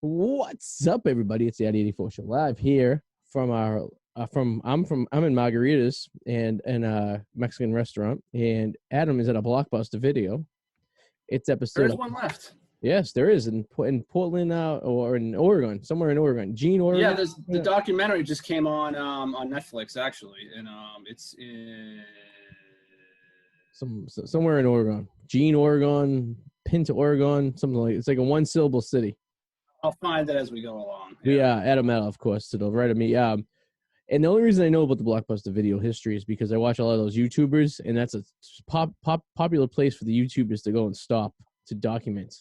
What's up, everybody? It's the Arty 84 Show live here from our I'm in Margaritas and a Mexican restaurant, and Adam is at a Blockbuster Video. It's episode. There's one left. Yes, there is in Portland or in Oregon, somewhere in Oregon. Gene, Oregon. Yeah, the documentary just came on Netflix actually, and it's in somewhere in Oregon. Gene, Oregon, Pinta, Oregon, something like it's like a one-syllable city. I'll find it as we go along. Yeah, Adam Meta, of course, to the right of me. And the only reason I know about the Blockbuster Video history is because I watch a lot of those YouTubers, and that's a popular place for the YouTubers to go and stop to document.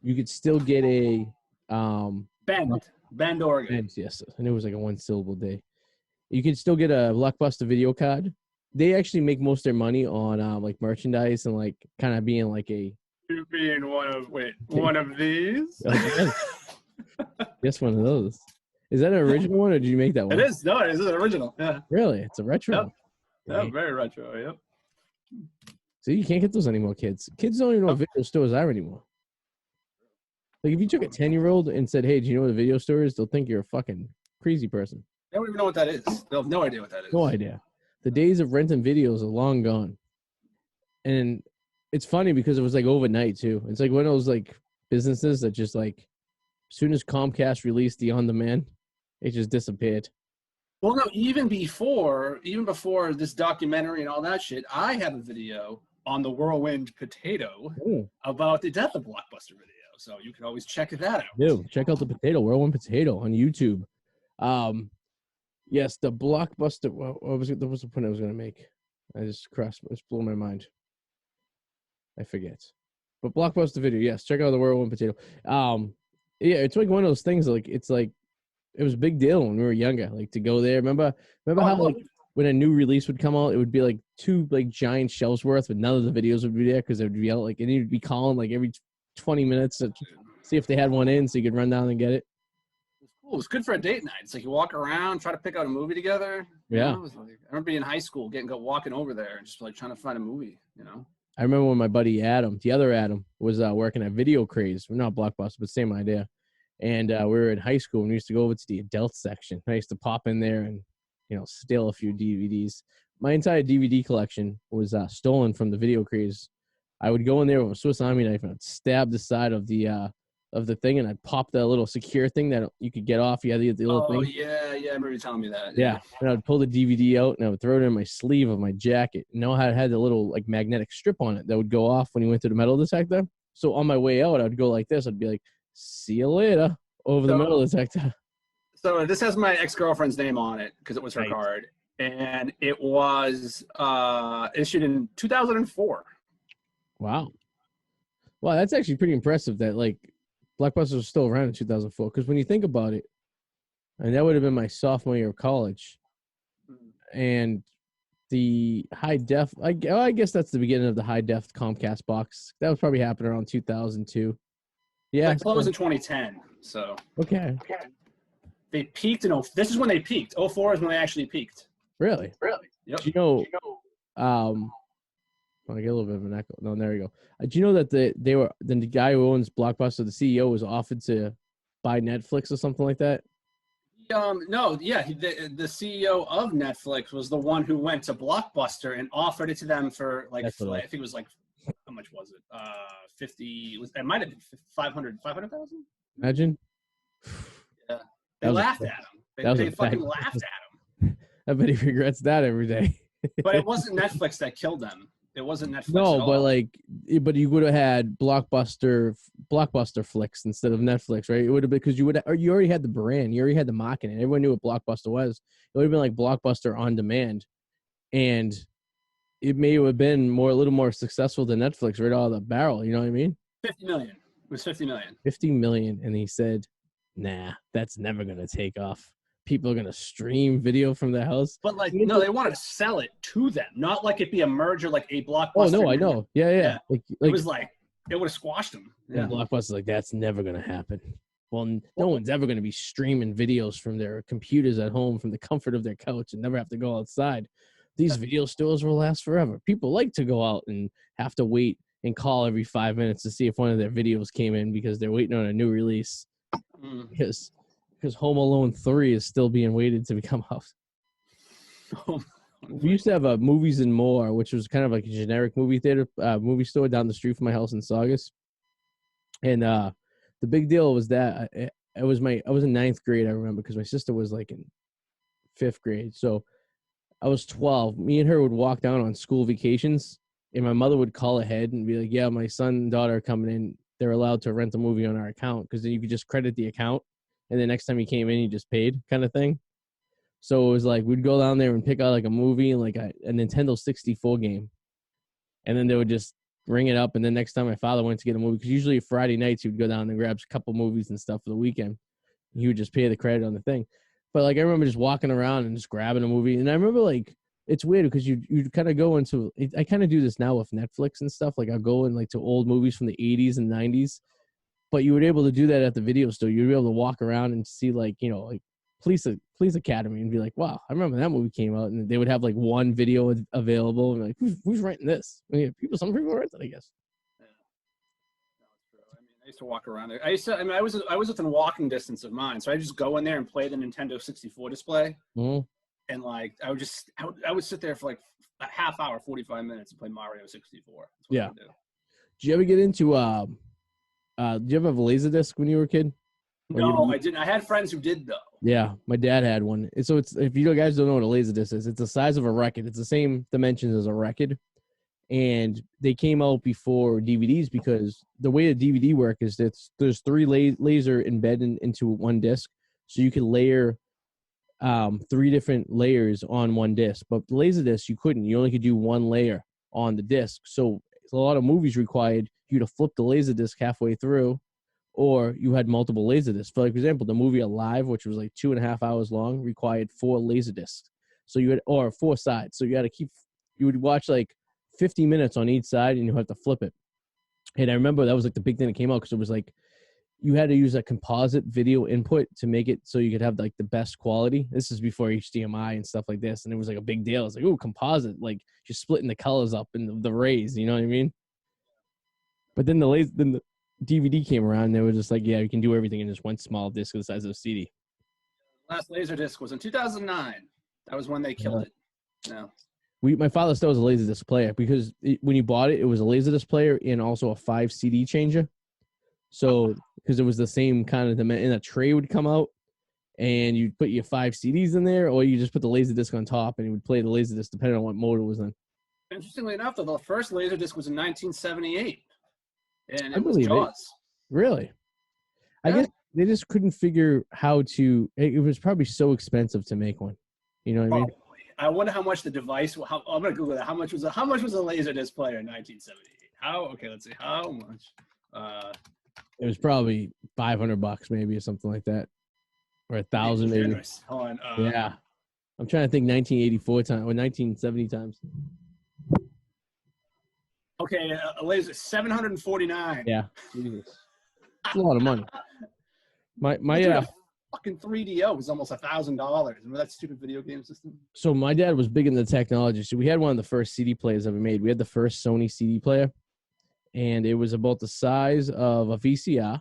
You could still get a Bend, Oregon. Yes, I knew it was like a one-syllable day. You can still get a Blockbuster Video card. They actually make most of their money on like merchandise and like kind of being like a. You being one of these? Yes, one of those. Is that an original one, or did you make that one? It is. No, it is an original. Yeah. Really? It's a retro. Yep. Yeah, very retro. Yep. So you can't get those anymore, kids. Kids don't even know what video stores are anymore. Like, if you took a 10-year-old and said, hey, do you know what a video store is? They'll think you're a fucking crazy person. They don't even know what that is. They'll have no idea what that is. No idea. The days of renting videos are long gone. And it's funny because it was like overnight, too. It's like one of those, like, businesses that just, like, as soon as Comcast released the on-demand, it just disappeared. Well, no, even before this documentary and all that shit, I have a video on the Whirlwind Potato about the death of Blockbuster Video. So you can always check that out. Dude, check out the potato, Whirlwind Potato on YouTube. Yes, the Blockbuster. What was the point I was going to make? It's blew my mind. I forget. But Blockbuster Video, yes, check out the Whirlwind Potato. Yeah, it's like one of those things. Like it was a big deal when we were younger. Like to go there. Remember how like when a new release would come out, it would be like two like giant shelves worth, but none of the videos would be there because it would be out like and you'd be calling like every 20 minutes to see if they had one in, so you could run down and get it. It's cool. It's good for a date night. It's like you walk around, try to pick out a movie together. Yeah. You know, I remember being in high school, walking over there and just like trying to find a movie. You know. I remember when my buddy Adam, the other Adam, was working at Video Craze. Not Blockbuster, but same idea. And we were in high school and we used to go over to the adult section. I used to pop in there and, steal a few DVDs. My entire DVD collection was stolen from the Video Craze. I would go in there with a Swiss Army knife and I'd stab the side of the thing, and I'd pop the little secure thing that you could get off. You had the little thing. Oh, yeah, I remember you telling me that. Yeah. And I would pull the DVD out and I would throw it in my sleeve of my jacket. You know how it had the little like magnetic strip on it that would go off when you went to the metal detector? So on my way out, I'd go like this. I'd be like, see you later over the metal detector. So this has my ex-girlfriend's name on it because it was her card. And it was issued in 2004. Wow. Wow, that's actually pretty impressive that, like, Blockbuster was still around in 2004. Because when you think about it, and that would have been my sophomore year of college, and the high def, I guess that's the beginning of the high def Comcast box. That was probably happening around 2002. Yeah. It closed in 2010, so. Okay. They peaked this is when they peaked. 04 is when they actually peaked. Really? Yep. Do you know, I get a little bit of an echo. No, there you go. Do you know that the guy who owns Blockbuster, the CEO, was offered to buy Netflix or something like that? No, yeah, the CEO of Netflix was the one who went to Blockbuster and offered it to them for like I think it was like how much was it? 50. It might have been 500,000. Imagine. Yeah, they laughed at him. They fucking laughed at him. I bet he regrets that every day. But it wasn't Netflix that killed them. It wasn't Netflix. No, but you would have had Blockbuster flicks instead of Netflix, right? It would have been because you already had the brand, you already had the marketing. Everyone knew what Blockbuster was. It would have been like Blockbuster on demand, and it may have been a little more successful than Netflix right out of the barrel. You know what I mean? 50 million. It was 50 million. 50 million, and he said, "Nah, that's never gonna take off. People are going to stream video from their house." But no, they wanted to sell it to them, not like it be a merger like a Blockbuster. Oh, no, I know. Yeah. It was like, it would have squashed them. Yeah. And Blockbuster's like, that's never going to happen. Well, no one's ever going to be streaming videos from their computers at home from the comfort of their couch and never have to go outside. These video stores will last forever. People like to go out and have to wait and call every 5 minutes to see if one of their videos came in because they're waiting on a new release. Mm. because Home Alone 3 is still being waited to become out. Oh, We used to have a Movies and More, which was kind of like a generic movie store down the street from my house in Saugus. And the big deal was that I was in ninth grade, I remember, because my sister was like in fifth grade. So I was 12. Me and her would walk down on school vacations, and my mother would call ahead and be like, yeah, my son and daughter are coming in. They're allowed to rent a movie on our account, because then you could just credit the account, and the next time you came in, you just paid, kind of thing. So it was like we'd go down there and pick out like a movie and like a Nintendo 64 game, and then they would just ring it up. And then next time my father went to get a movie, because usually Friday nights he would go down and grab a couple movies and stuff for the weekend. He would just pay the credit on the thing. But like I remember just walking around and just grabbing a movie, and I remember like it's weird because you kind of go into. I kind of do this now with Netflix and stuff. Like I'll go in like to old movies from the 80s and 90s, but you were able to do that at the video store. You'd be able to walk around and see like like Police Academy and be like, wow, I remember that movie came out, and they would have like one video available, and like who's renting this? I mean, some people rent it, I guess. Yeah. No, it's true. I mean, I used to walk around there. I was within walking distance of mine, so I just go in there and play the Nintendo 64 display, and like I would sit there for like a half hour, 45 minutes, and play Mario 64. That's what I would do. Did you ever get into did you ever have a Laserdisc when you were a kid? No, I didn't. I had friends who did, though. Yeah, my dad had one. So it's, if you guys don't know what a Laserdisc is, it's the size of a record. It's the same dimensions as a record. And they came out before DVDs, because the way a DVD work is that there's three laser embedded into one disc. So you could layer three different layers on one disc. But the Laserdisc, you couldn't. You only could do one layer on the disc. So a lot of movies required you to flip the Laserdisc halfway through, or you had multiple Laserdiscs. For example, the movie Alive, which was like 2.5 hours long, required 4 Laserdiscs. So you had, or 4 sides. So you had to you would watch like 50 minutes on each side, and you have to flip it. And I remember that was like the big thing that came out, because it was like you had to use a composite video input to make it so you could have like the best quality. This is before HDMI and stuff like this. And it was like a big deal. It's like, oh, composite, like you're splitting the colors up and the rays, you know what I mean? But then the DVD came around, and they were just like, yeah, you can do everything in just one small disc the size of a CD. Last Laserdisc was in 2009. That was when they killed it. No. My father still has a Laserdisc player, because when you bought it, it was a Laserdisc player and also a 5 CD changer. So, because it was the same kind of, and a tray would come out, and you'd put your 5 CDs in there, or you just put the Laserdisc on top, and it would play the Laserdisc depending on what mode it was in. Interestingly enough, though, the first Laserdisc was in 1978. And it was Jaws. Really? I guess they just couldn't figure how to. It was probably so expensive to make one. You know what I mean? I wonder how much the device. I'm gonna Google that. How much was a Laserdisc player in 1978? Okay, let's see. How much? It was probably $500 maybe, or something like that, or 1,000 maybe. Hold on. Yeah, I'm trying to think 1984 times or 1970 times. Okay, a laser, 749. Yeah, Jesus. That's a lot of money. My fucking 3DO was almost $1,000. Remember that stupid video game system? So my dad was big into technology. So we had one of the first CD players ever made. We had the first Sony CD player, and it was about the size of a VCR,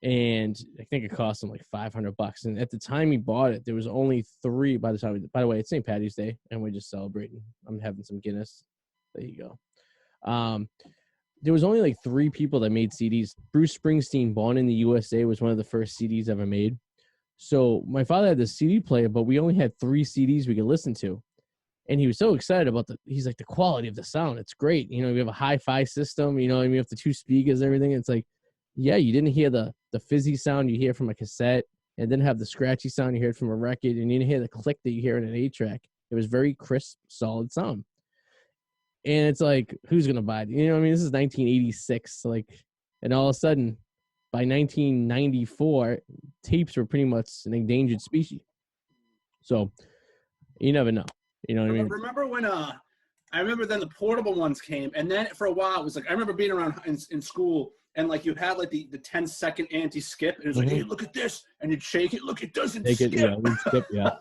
and I think it cost him like $500. And at the time he bought it, there was only 3. By the way, it's St. Patty's Day, and we're just celebrating. I'm having some Guinness. There you go. There was only like 3 people that made CDs. Bruce Springsteen, Born in the USA, was one of the first CDs ever made. So my father had the CD player, but we only had 3 CDs we could listen to. And he was so excited about he's like, the quality of the sound. It's great. You know, we have a hi-fi system, you know, and we have the 2 speakers and everything. It's like, yeah, you didn't hear the fizzy sound you hear from a cassette, and didn't have the scratchy sound you heard from a record, and you didn't hear the click that you hear in an 8-track. It was very crisp, solid sound. And it's like, who's going to buy it? You know what I mean? This is 1986. And all of a sudden, by 1994, tapes were pretty much an endangered species. So, you never know. You know what I mean? Remember when, I remember then the portable ones came, and then for a while, it was like, I remember being around in school, and like you had like the 10-second anti-skip, and it was like, hey, look at this, and you'd shake it, look, it doesn't skip. Yeah,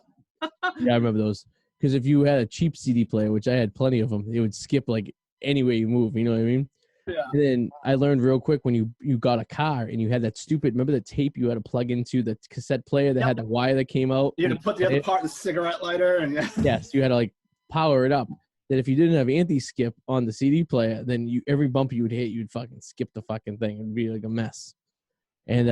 I remember those. Because if you had a cheap CD player, which I had plenty of them, it would skip like any way you move. You know what I mean? Yeah. And then I learned real quick when you got a car and you had that stupid, remember the tape you had to plug into the cassette player that had the wire that came out? You had to put the other part in the cigarette lighter. And yes, you had to like power it up. That if you didn't have anti-skip on the CD player, then every bump you would hit, you'd fucking skip the fucking thing. It'd be like a mess. And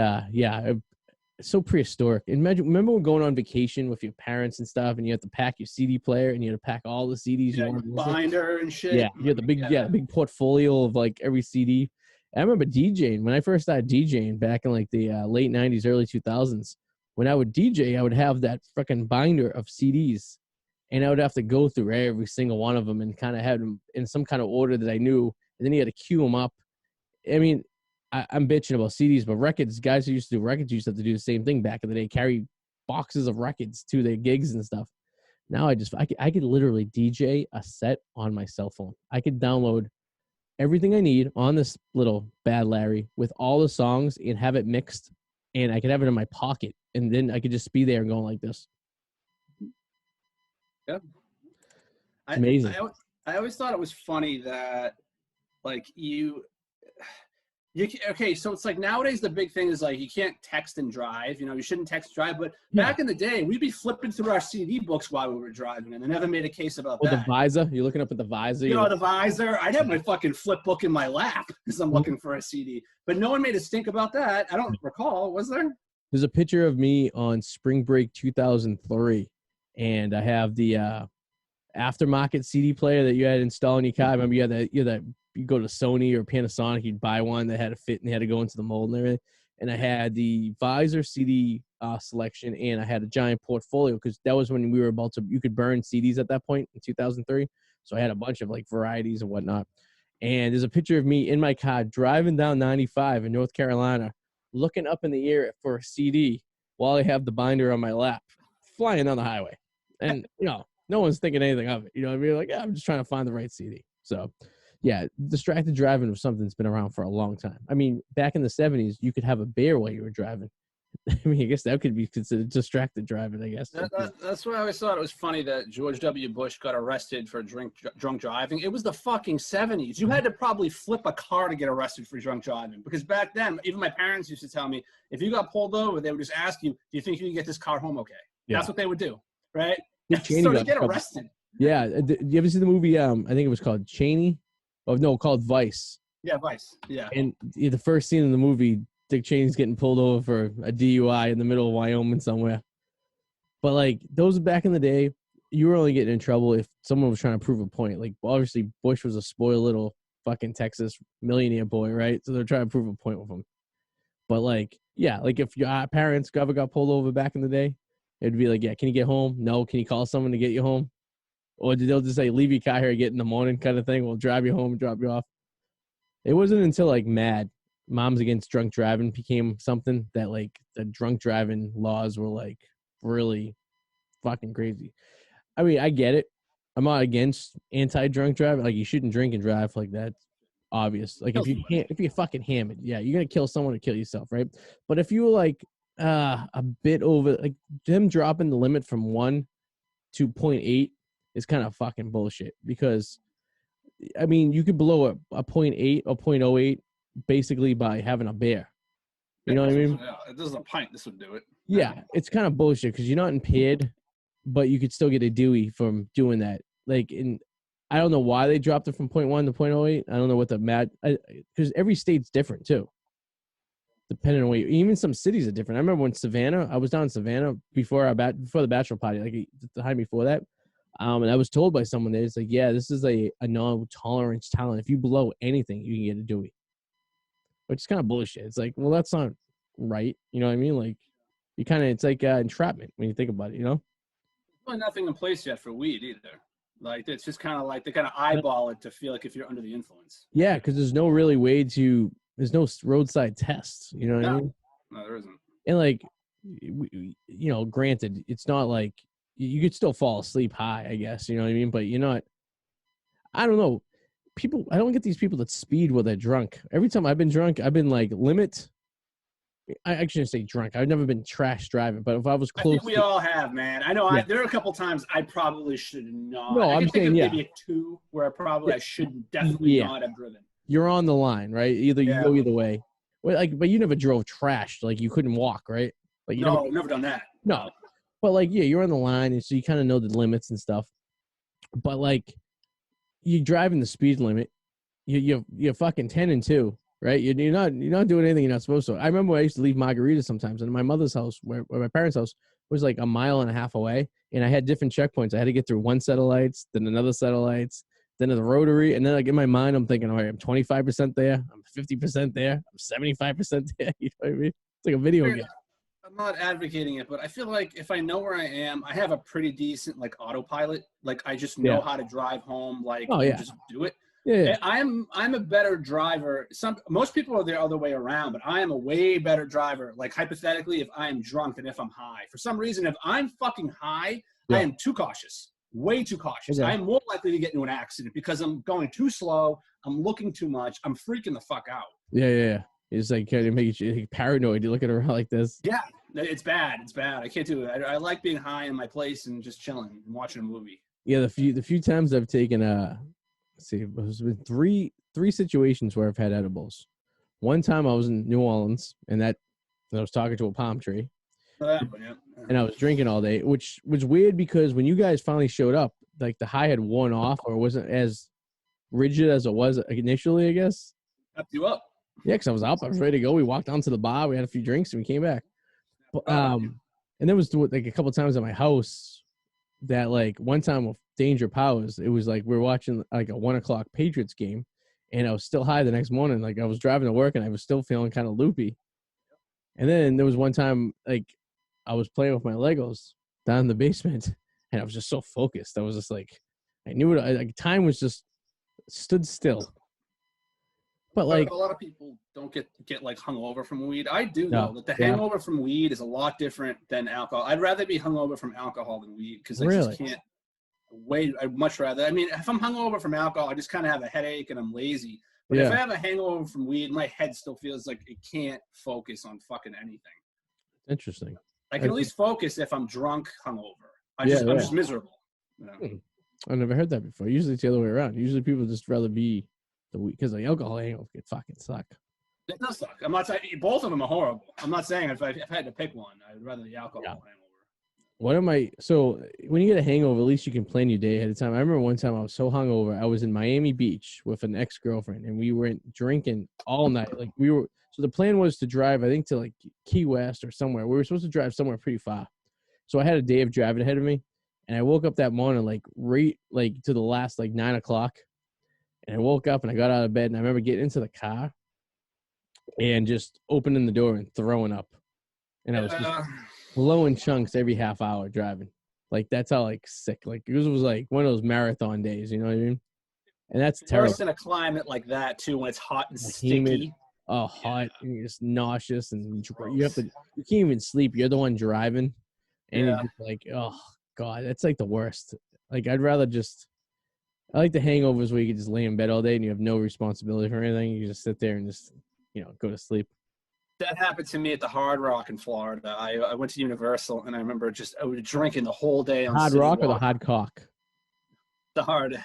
it's so prehistoric. Remember when going on vacation with your parents and stuff, and you had to pack your CD player, and you had to pack all the CDs you wanted to listen? Binder and shit. Yeah, you had the big portfolio of like every CD. I remember DJing when I first started DJing back in like the late '90s, early 2000s. When I would DJ, I would have that freaking binder of CDs, and I would have to go through every single one of them and kind of have them in some kind of order that I knew, and then you had to queue them up. I mean, I'm bitching about CDs, but records, guys who used to do records used to have to do the same thing back in the day, carry boxes of records to their gigs and stuff. Now I could literally DJ a set on my cell phone. I could download everything I need on this little Bad Larry with all the songs and have it mixed, and I could have it in my pocket, and then I could just be there and going like this. Yep. It's amazing. I always thought it was funny that like okay, so it's like nowadays the big thing is like you can't text and drive. You know, you shouldn't text and drive. But back in the day, we'd be flipping through our CD books while we were driving, and they never made a case about that. The visor, you're looking up at the visor. You know, the visor. I'd have my fucking flip book in my lap because I'm looking for a CD. But no one made a stink about that. I don't recall. Was there? There's a picture of me on spring break 2003, and I have the aftermarket CD player that you had installed in your car. I remember you had that. You go to Sony or Panasonic, you'd buy one that had to fit and had to go into the mold and everything. And I had the visor CD selection, and I had a giant portfolio because that was when we were you could burn CDs at that point in 2003. So I had a bunch of like varieties and whatnot. And there's a picture of me in my car driving down 95 in North Carolina, looking up in the air for a CD while I have the binder on my lap, flying down the highway. And, you know, no one's thinking anything of it. You know what I mean? Like, yeah, I'm just trying to find the right CD. So, yeah, distracted driving was something that's been around for a long time. I mean, back in the 70s, you could have a beer while you were driving. I mean, I guess that could be considered distracted driving, I guess. That's why I always thought it was funny that George W. Bush got arrested for drunk driving. It was the fucking 70s. You had to probably flip a car to get arrested for drunk driving. Because back then, even my parents used to tell me, if you got pulled over, they would just ask you, do you think you can get this car home okay? Yeah. That's what they would do, right? So to get arrested. Yeah. Do you ever see the movie, I think it was called Cheney? Oh, no, called Vice. Yeah, Vice. Yeah. And the first scene in the movie, Dick Cheney's getting pulled over for a DUI in the middle of Wyoming somewhere. But, like, those back in the day, you were only getting in trouble if someone was trying to prove a point. Like, obviously, Bush was a spoiled little fucking Texas millionaire boy, right? So they're trying to prove a point with him. But, like, yeah, like if your parents ever got pulled over back in the day, it'd be like, yeah, can you get home? No. Can you call someone to get you home? Or they'll just say, leave your car here, get in the morning kind of thing. We'll drive you home and drop you off. It wasn't until, like, Moms Against Drunk Driving became something that, like, the drunk driving laws were, like, really fucking crazy. I mean, I get it. I'm not against anti-drunk driving. Like, you shouldn't drink and drive. Like, that's obvious. Like, if you're fucking hammered, yeah, you're going to kill someone or kill yourself, right? But if you were, like, a bit over, like, them dropping the limit from 1 to 0.8 is kind of fucking bullshit because, I mean, you could blow a 0.8 or 0.08 basically by having a beer. You know what I mean? Yeah, if this is a pint, this would do it. Yeah, it's kind of bullshit because you're not impaired, but you could still get a Dewey from doing that. Like, I don't know why they dropped it from 0.1 to 0.08. I don't know what because every state's different too. Depending on even some cities are different. I remember when I was down in Savannah before the bachelor party, like the time before that. And I was told by someone there, it's like, yeah, this is a no-tolerance town. If you blow anything, you can get a Dewey. Which is kind of bullshit. It's like, well, that's not right. You know what I mean? Like, it's like entrapment when you think about it, you know? Well, nothing in place yet for weed either. Like, it's just kind of like they kind of eyeball it to feel like if you're under the influence. Yeah, because there's no really there's no roadside tests. You know what I mean? No, there isn't. And, like, you know, granted, it's not like you could still fall asleep high, I guess. You know what I mean? But you're not, I don't know. I don't get these people that speed while they're drunk. Every time I've been drunk, I've been like limit. I shouldn't say drunk. I've never been trash driving, but if I was close, I think we all have, man. I know. Yeah. There are a couple times I probably should not. No, I'm saying maybe a 2 where I should definitely not have driven. you're on the line, right? Either you Yeah. go either way. Well, like, but you never drove trashed. Like you couldn't walk, right? Like you Never done that. no. But like, yeah, you're on the line, and so you kind of know the limits and stuff. But like, you're driving the speed limit. You're fucking 10 and 2, right? You're not doing anything you're not supposed to. I remember when I used to leave margaritas sometimes, and my mother's house, where my parents' house was like a mile and a half away, and I had different checkpoints. I had to get through one set of lights, then another set of lights, then the rotary, and then like in my mind, I'm thinking, all right, I'm 25% there, I'm 50% there, I'm 75% there. You know what I mean? It's like a video game. I'm not advocating it, but I feel like if I know where I am, I have a pretty decent like autopilot. Like I just know how to drive home. Like just do it. Yeah. I'm a better driver. Most people are the other way around, but I am a way better driver. Like hypothetically, if I am drunk than if I'm high. For some reason, if I'm fucking high, I am too cautious. Way too cautious. Okay. I am more likely to get into an accident because I'm going too slow. I'm looking too much. I'm freaking the fuck out. Yeah. It's like kind of make you paranoid. You're looking around like this. Yeah, it's bad. It's bad. I can't do it. I like being high in my place and just chilling and watching a movie. Yeah, the few times I've taken let's see, there's been three situations where I've had edibles. One time I was in New Orleans, and I was talking to a palm tree, and I was drinking all day, which was weird because when you guys finally showed up, like the high had worn off or wasn't as rigid as it was initially, I guess. Kept you up. Yeah, because I was up, I was ready to go. We walked down to the bar, we had a few drinks, and we came back. But, and there was like a couple times at my house that like one time with Danger Powers, it was like we were watching like a 1:00 Patriots game, and I was still high the next morning. Like I was driving to work and I was still feeling kind of loopy. And then there was one time like I was playing with my Legos down in the basement, and I was just so focused. I was just like, I knew it. Like time was just stood still. But like a lot of people don't get like hungover from weed. I do though. Like the hangover from weed is a lot different than alcohol. I'd rather be hungover from alcohol than weed because I just can't. I'd much rather. I mean, if I'm hungover from alcohol, I just kind of have a headache and I'm lazy. But if I have a hangover from weed, my head still feels like it can't focus on fucking anything. Interesting. I can at least focus if I'm drunk, hungover. I'm just miserable. You know? I never heard that before. Usually it's the other way around. Usually people just rather be the weed because the alcohol hangover can fucking suck. It does suck. I'm not saying both of them are horrible. I'm not saying if I had to pick one, I'd rather the alcohol hangover. So when you get a hangover, at least you can plan your day ahead of time. I remember one time I was so hungover, I was in Miami Beach with an ex-girlfriend, and we went drinking all night. Like so the plan was to drive, I think, to like Key West or somewhere. We were supposed to drive somewhere pretty far. So I had a day of driving ahead of me, and I woke up that morning like to the last like 9:00, and I woke up and I got out of bed, and I remember getting into the car and just opening the door and throwing up, and I was just blowing chunks every half hour driving. Like that's how like sick. Like it was like one of those marathon days, you know what I mean? And that's terrible. Worse in a climate like that too, when it's hot and sticky. Hot and you're just nauseous and you can't even sleep. You're the one driving, and you're just like, oh god, that's like the worst. Like I like the hangovers where you can just lay in bed all day and you have no responsibility for anything. You just sit there and just go to sleep. That happened to me at the Hard Rock in Florida. I went to Universal, and I remember I was drinking the whole day on Hard City Rock Walk. Or the Hard Cock? The hard.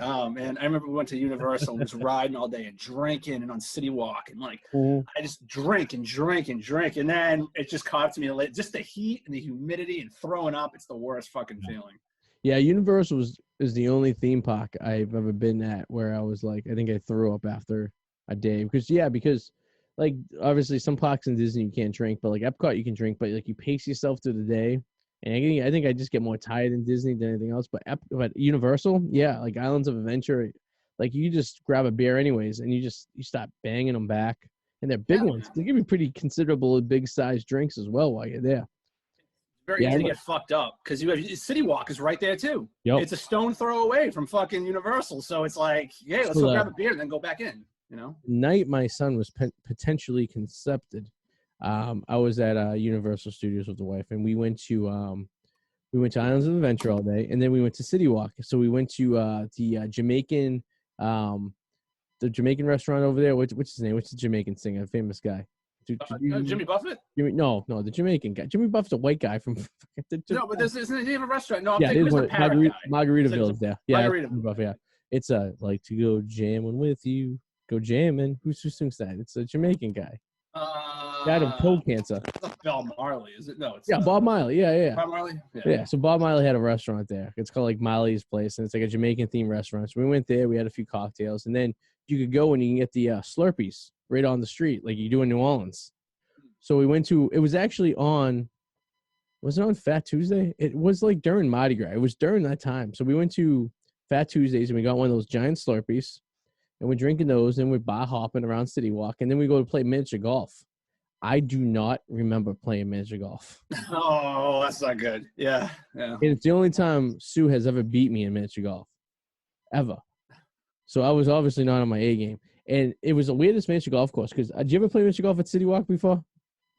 Oh man, I remember we went to Universal and was riding all day and drinking and on City Walk and like I just drink, and then it just caught up to me. Just the heat and the humidity and throwing up. It's the worst fucking feeling. Yeah, Universal is the only theme park I've ever been at where I was like, I think I threw up after a day because like obviously some parks in Disney you can't drink, but like Epcot you can drink, but like you pace yourself through the day. And I think I just get more tired in Disney than anything else. But Universal, yeah, like Islands of Adventure, like you just grab a beer anyways, and you start banging them back. And they're big ones. They give you pretty considerable big sized drinks as well while you're there. Very easy to get fucked up because City Walk is right there too. Yep. It's a stone throw away from fucking Universal. So it's like, let's go grab a beer and then go back in. Night my son was potentially conceived. I was at Universal Studios with the wife, and we went to Islands of Adventure all day, and then we went to City Walk. So we went to the Jamaican restaurant over there. What's his name? What's the Jamaican singer? Famous guy. Jimmy Buffett? No, the Jamaican guy. Jimmy Buffett's a white guy from. No, but isn't he have a restaurant? No, I'm yeah, thinking Margaritaville is there. Yeah, Margaritaville. Buffett, It's a like to go jamming with you, go jamming. Who sings that? It's a Jamaican guy. Died of cold cancer. Bob Marley, is it? No, it's Bob Marley. Yeah. Bob Marley. Yeah. So Bob Marley had a restaurant there. It's called like Marley's Place, and it's like a Jamaican themed restaurant. So we went there. We had a few cocktails, and then you could go and you can get the Slurpees right on the street, like you do in New Orleans. So we went to. It was actually on. Was it on Fat Tuesday? It was like during Mardi Gras. It was during that time. So we went to Fat Tuesdays and we got one of those giant Slurpees, and we're drinking those, and we're bar hopping around City Walk, and then we go to play miniature golf. I do not remember playing miniature golf. Oh, that's not good. Yeah. And it's the only time Sue has ever beat me in miniature golf, ever. So I was obviously not on my A game, and it was the weirdest miniature golf course. Because did you ever play miniature golf at City Walk before?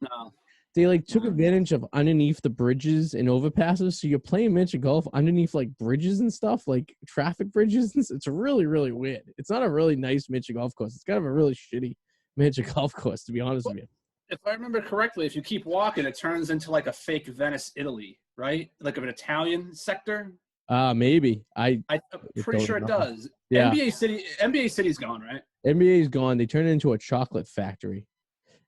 No. They like took advantage of underneath the bridges and overpasses, so you're playing miniature golf underneath like bridges and stuff, like traffic bridges. It's really, really weird. It's not a really nice miniature golf course. It's kind of a really shitty miniature golf course, to be honest with you. If I remember correctly, if you keep walking, it turns into like a fake Venice, Italy, right? Like an Italian sector. Maybe. I'm pretty sure it does. Yeah. NBA City's gone, right? NBA's gone. They turned it into a chocolate factory.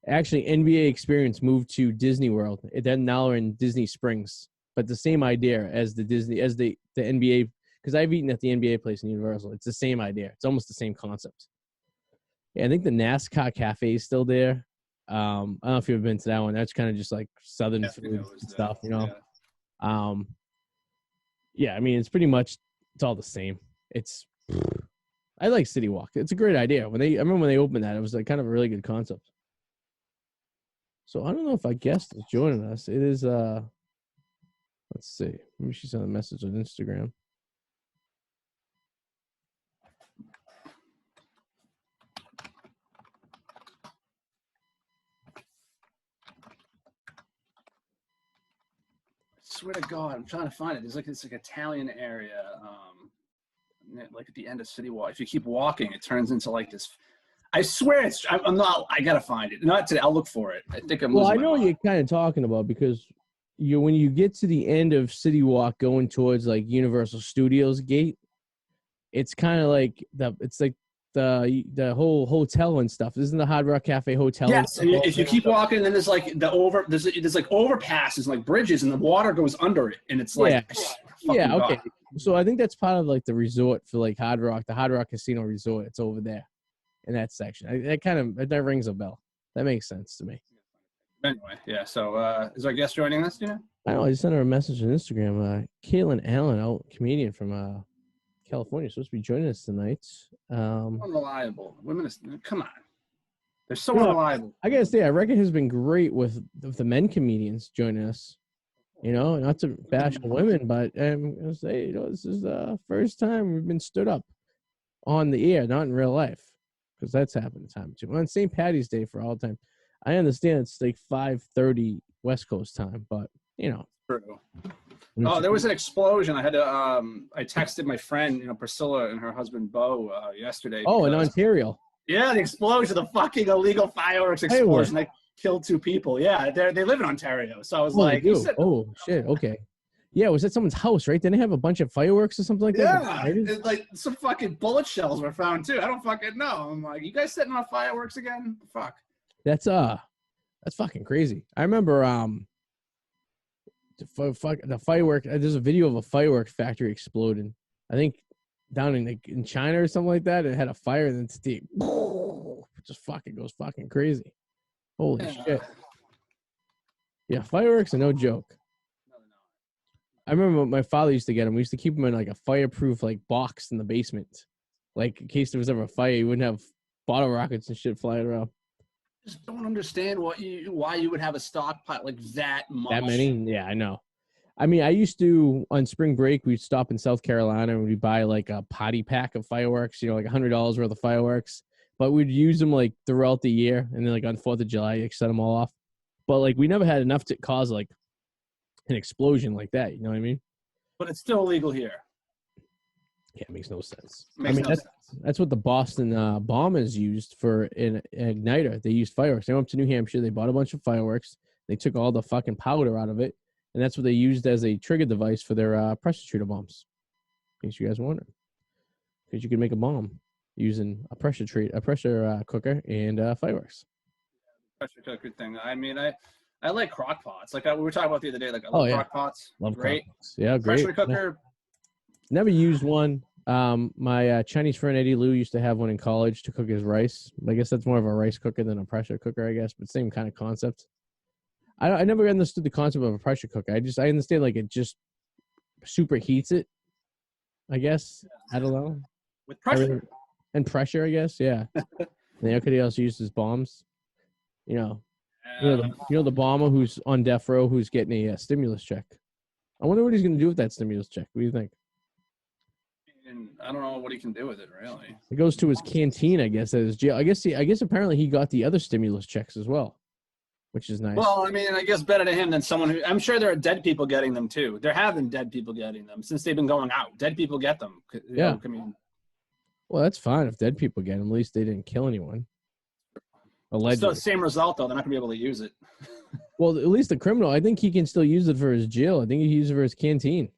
Actually, NBA Experience moved to Disney World. Then now they're in Disney Springs. But the same idea as the NBA, because I've eaten at the NBA place in Universal. It's the same idea. It's almost the same concept. Yeah, I think the NASCAR Cafe is still there. I don't know if you've been to that one. That's kind of just like Southern food and stuff, you know. Yeah. I mean, it's pretty much it's all the same. I like City Walk. It's a great idea. I remember when they opened that, it was like kind of a really good concept. So I don't know if our guest is joining us. It is let's see. Maybe she sent a message on Instagram. I swear to God, I'm trying to find it. There's like this like Italian area, like at the end of City Walk. If you keep walking, it turns into like this. I swear I'm not. I gotta find it. Not today. I'll look for it. I think I'm. Well, I know what you're kind of talking about because when you get to the end of City Walk, going towards like Universal Studios Gate, it's kind of like the whole hotel and stuff. Isn't the Hard Rock Cafe hotel? Yes. And if you keep walking, then there's like there's like overpasses, like bridges, and the water goes under it, and it's like yeah. Okay. So I think that's part of like the resort for like Hard Rock, the Hard Rock Casino Resort. It's over there. In that section. That rings a bell. That makes sense to me. Anyway, yeah. So is our guest joining us, do you know? I know. I just sent her a message on Instagram. Alyn, comedian from California, supposed to be joining us tonight. Unreliable. Women, come on. They're so unreliable. I gotta say, I reckon has been great with the men comedians joining us. You know, not to bash women, but I'm gonna say, this is the first time we've been stood up on the air, not in real life. Because that's happened time too. On St. Patty's Day for all time. I understand it's like 5:30 West Coast time, but you know. True. Oh, there was an explosion. I had to. I texted my friend, Priscilla and her husband Bo yesterday. Oh, in Ontario. Yeah, the explosion, the fucking illegal fireworks explosion. They killed 2 people. Yeah, they live in Ontario. So I was like, oh shit, okay. Yeah, was at someone's house, right? Didn't they have a bunch of fireworks or something like that? Yeah, like some fucking bullet shells were found too. I don't fucking know. I'm like, you guys setting off fireworks again? Fuck. That's fucking crazy. I remember the firework. There's a video of a fireworks factory exploding. I think down in China or something like that. It had a fire and then it just fucking goes fucking crazy. Holy shit. Yeah, fireworks are no joke. I remember my father used to get them. We used to keep them in like a fireproof like box in the basement, like in case there was ever a fire, you wouldn't have bottle rockets and shit flying around. Just don't understand why you would have a stockpile like that much. That many? Yeah, I know. I mean, I used to on spring break we'd stop in South Carolina and we'd buy like a potty pack of fireworks, like $100 worth of fireworks. But we'd use them like throughout the year, and then like on 4th of July, like, set them all off. But like we never had enough to cause like an explosion like that, you know what I mean? But it's still illegal here. Yeah, it makes no sense. Sense. That's what the Boston bombers used for an igniter. They used fireworks. They went up to New Hampshire. They bought a bunch of fireworks. They took all the fucking powder out of it, and that's what they used as a trigger device for their pressure shooter bombs. In case you guys were wondering. because you can make a bomb using a pressure cooker and fireworks. Pressure cooker thing. I mean, I like crock pots. Like we were talking about the other day. Like I love crock pots. Love great. Crock pots. Yeah, great. Pressure cooker. Never used one. My Chinese friend Eddie Lou used to have one in college to cook his rice. I guess that's more of a rice cooker than a pressure cooker, I guess, but same kind of concept. I never understood the concept of a pressure cooker. I understand like it just super heats it, I guess. I don't know. With pressure. And pressure, I guess, yeah. And then could he also use his bombs? You know the bomber who's on death row who's getting a stimulus check. I wonder what he's gonna do with that stimulus check. What do you think? And I don't know what he can do with it, really. It goes to his canteen, I guess, at his jail. I guess apparently he got the other stimulus checks as well, which is nice. Well, I mean, I guess better to him than someone who. I'm sure there are dead people getting them too. There have been dead people getting them since they've been going out. Dead people get them. Yeah. I mean, well, that's fine if dead people get them. At least they didn't kill anyone. Allegedly. Still same result though. They're not gonna be able to use it. Well, at least the criminal. I think he can still use it for his jail. I think he uses it for his canteen.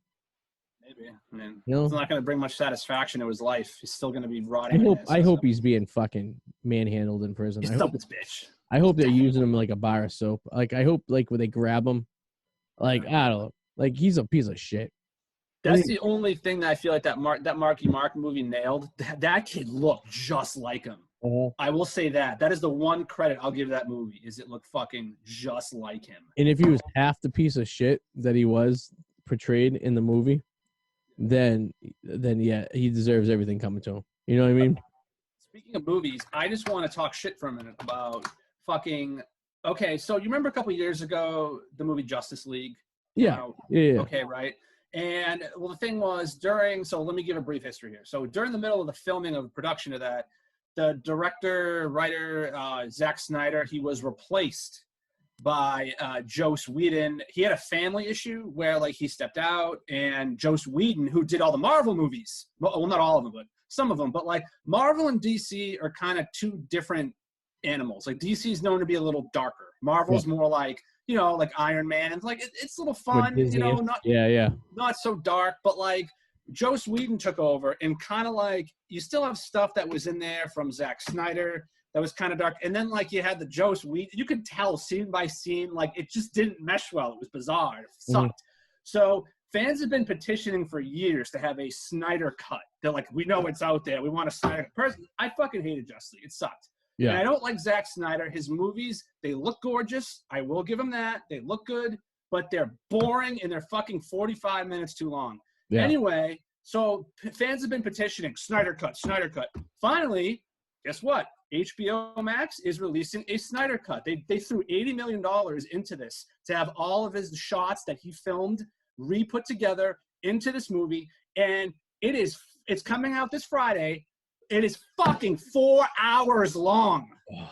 Maybe. I mean, it's not going to bring much satisfaction to his life. He's still going to be rotting. I hope he's being fucking manhandled in prison. He's this bitch. I hope they're using him like a bar of soap. Like I hope like when they grab him, like I don't know, like he's a piece of shit. That's the only thing that I feel like that Marky Mark movie nailed. That kid looked just like him. I will say that. That is the one credit I'll give that movie, is it looked fucking just like him. And if he was half the piece of shit that he was portrayed in the movie, then yeah, he deserves everything coming to him. You know what I mean? Speaking of movies, I just want to talk shit for a minute about fucking. Okay, so you remember a couple of years ago the movie Justice League? Yeah. Okay, right. And well, the thing was so let me give a brief history here. So during the middle of the filming of the production of that, the director, writer, Zack Snyder, he was replaced by Joss Whedon. He had a family issue where like he stepped out, and Joss Whedon, who did all the Marvel movies, well, not all of them, but some of them, but like Marvel and DC are kind of two different animals. Like DC is known to be a little darker. Marvel's more like, like Iron Man, and like it's a little fun, not so dark, but like Joss Whedon took over and kind of like you still have stuff that was in there from Zack Snyder that was kind of dark, and then like you had the Joss Whedon. You could tell scene by scene, like it just didn't mesh well. It was bizarre. It sucked. So fans have been petitioning for years to have a Snyder cut. They're like, we know it's out there. We want a Snyder. Personally, I fucking hated Justice League. It sucked. Yeah. And I don't like Zack Snyder. His movies, they look gorgeous. I will give him that. They look good, but they're boring and they're fucking 45 minutes too long. Yeah. Anyway, so fans have been petitioning, Snyder cut, Snyder cut. Finally, guess what? HBO Max is releasing a Snyder cut. They threw $80 million into this to have all of his shots that he filmed re-put together into this movie. And it's coming out this Friday. It is fucking 4 hours long. Oh,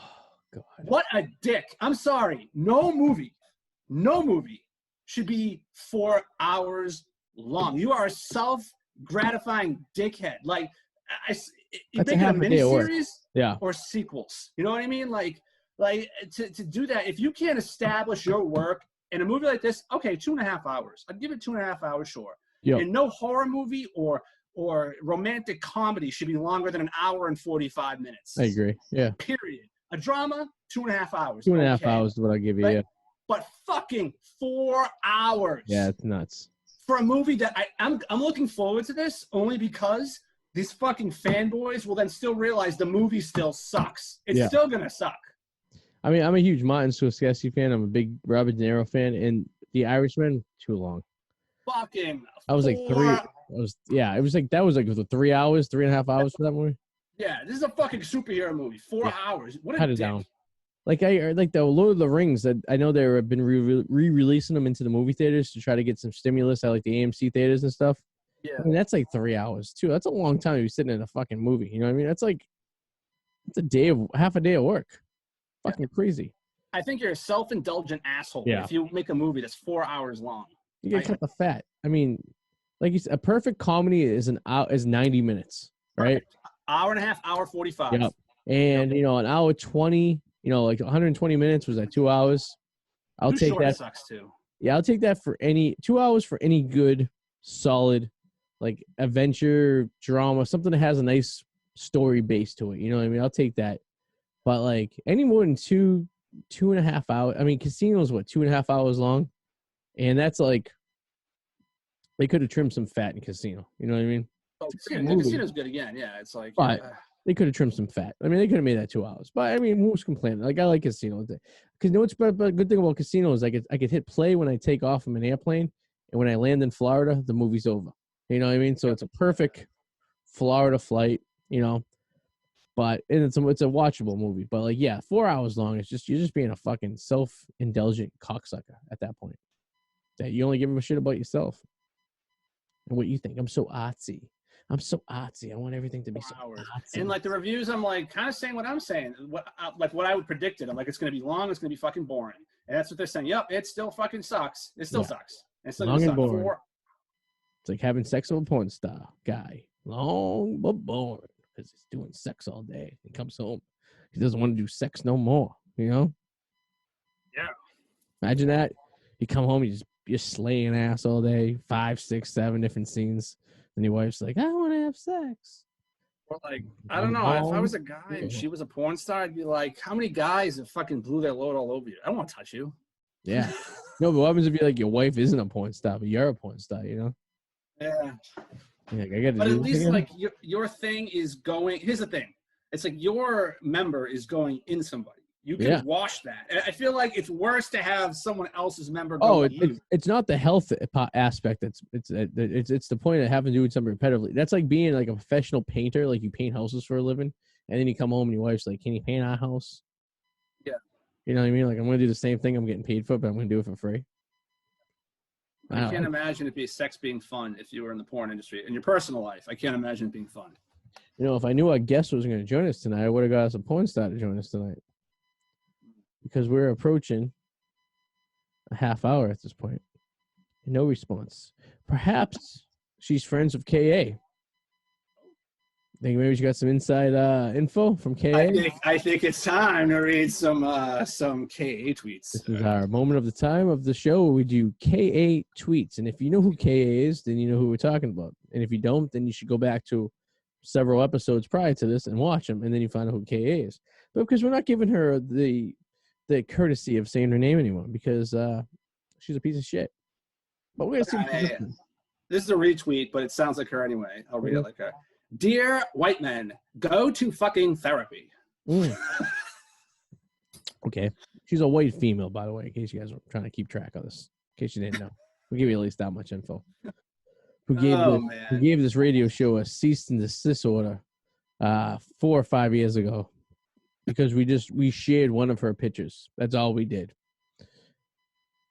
God. What a dick. I'm sorry. No movie should be 4 hours long. You are a self-gratifying dickhead. Like, you make it a miniseries or sequels. You know what I mean? Like to do that, if you can't establish your work in a movie like this, okay, 2.5 hours. I'd give it 2.5 hours, sure. Yep. And no horror movie or romantic comedy should be longer than 1 hour and 45 minutes. I agree. Yeah. Period. A drama, 2.5 hours. 2.5 hours is what I give you. Yeah. But fucking 4 hours. Yeah, it's nuts. For a movie that I'm looking forward to this only because these fucking fanboys will then still realize the movie still sucks. It's still gonna suck. I mean, I'm a huge Martin Scorsese fan. I'm a big Robert De Niro fan, and The Irishman, too long. Fucking. I was like 3. It was like that was like 3 hours, 3.5 hours for that movie. Yeah, this is a fucking superhero movie. 4 hours. What a dick. Down. Like the Lord of the Rings. That I know they've been re-releasing them into the movie theaters to try to get some stimulus at like the AMC theaters and stuff. Yeah, I mean, that's like 3 hours too. That's a long time to be sitting in a fucking movie. You know what I mean? That's like half a day of work. Fucking crazy. I think you're a self-indulgent asshole if you make a movie that's 4 hours long. You gotta cut the fat. I mean, like you said, a perfect comedy is 90 minutes, right? Hour and a half, hour 45. Yep. And an hour 20. Like 120 minutes was at 2 hours. I'll take that. Sucks too. Yeah, I'll take that for 2 hours for any good, solid like adventure drama, something that has a nice story base to it. You know what I mean? I'll take that. But like any more than 2.5 hours. I mean, Casino's what, 2.5 hours long, and that's like they could have trimmed some fat in Casino. You know what I mean? Oh, Casino's good again. Yeah, it's like. But they could have trimmed some fat. I mean, they could have made that 2 hours. But I mean, who's complaining? Like I like Casino. Because you know what's but good thing about Casino is I could hit play when I take off from an airplane, and when I land in Florida, the movie's over. You know what I mean? So it's a perfect Florida flight. You know. But and it's a watchable movie. But like, yeah, 4 hours long. It's just you're just being a fucking self-indulgent cocksucker at that point. That you only give a shit about yourself and what you think. I'm so artsy. I want everything to be so artsy. And like the reviews, I'm like kind of saying what I'm saying. What I would predict it. I'm like, it's gonna be long. It's gonna be fucking boring. And that's what they're saying. Yep, it still fucking sucks. It still sucks. It's still long and boring. It's like having sex with a porn star guy. Long but boring. Because he's doing sex all day. He comes home. He doesn't want to do sex no more. You know? Yeah. Imagine that. You come home, you're slaying ass all day. 5, 6, 7 different scenes. And your wife's like, I want to have sex. Or like, I don't know. If I was a guy and she was a porn star, I'd be like, how many guys have fucking blew their load all over you? I don't want to touch you. Yeah. No, but what happens if you're like, your wife isn't a porn star, but you're a porn star, you know? Yeah. Yeah, but at least like your thing is going. Here's the thing: it's like your member is going in somebody. You can wash that. I feel like it's worse to have someone else's member. It's not the health aspect. It's the point of having to do it something repetitively. That's like being like a professional painter. Like you paint houses for a living, and then you come home and your wife's like, "Can you paint our house?" Yeah, you know what I mean. Like I'm gonna do the same thing I'm getting paid for, but I'm gonna do it for free. I can't imagine sex being fun if you were in the porn industry. In your personal life, I can't imagine it being fun. You know, if I knew our guest was going to join us tonight, I would have got us a porn star to join us tonight. Because we're approaching a half hour at this point. No response. Perhaps she's friends with KA. Think maybe she got some inside info from KA? I think it's time to read some KA tweets. This is our moment of the time of the show where we do KA tweets. And if you know who KA is, then you know who we're talking about. And if you don't, then you should go back to several episodes prior to this and watch them, and then you find out who KA is. But because we're not giving her the courtesy of saying her name anymore because she's a piece of shit. But we're going to see. This is a retweet, but it sounds like her anyway. I'll read it like her. Dear white men, go to fucking therapy. Okay. She's a white female, by the way, in case you guys are trying to keep track of this. In case you didn't know. We'll give you at least that much info. Who gave this radio show a cease and desist order 4 or 5 years ago because we shared one of her pictures. That's all we did.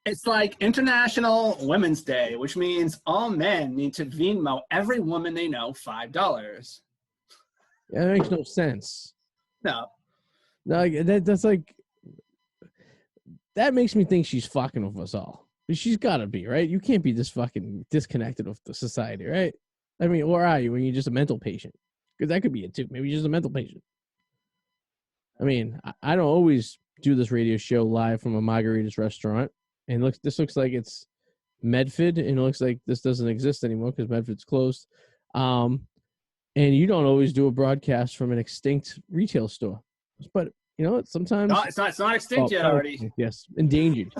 It's like International Women's Day, which means all men need to Venmo every woman they know $5. Yeah, that makes no sense. No, that's like that makes me think she's fucking with us all. She's got to be, right? You can't be this fucking disconnected with the society, right? I mean, or are you when you're just a mental patient? Because that could be it too. Maybe you're just a mental patient. I mean, I don't always do this radio show live from a margaritas restaurant. And this looks like it's Medford, and it looks like this doesn't exist anymore because Medford's closed. And you don't always do a broadcast from an extinct retail store. But, you know, sometimes... No, it's not extinct yet already. Yes, endangered.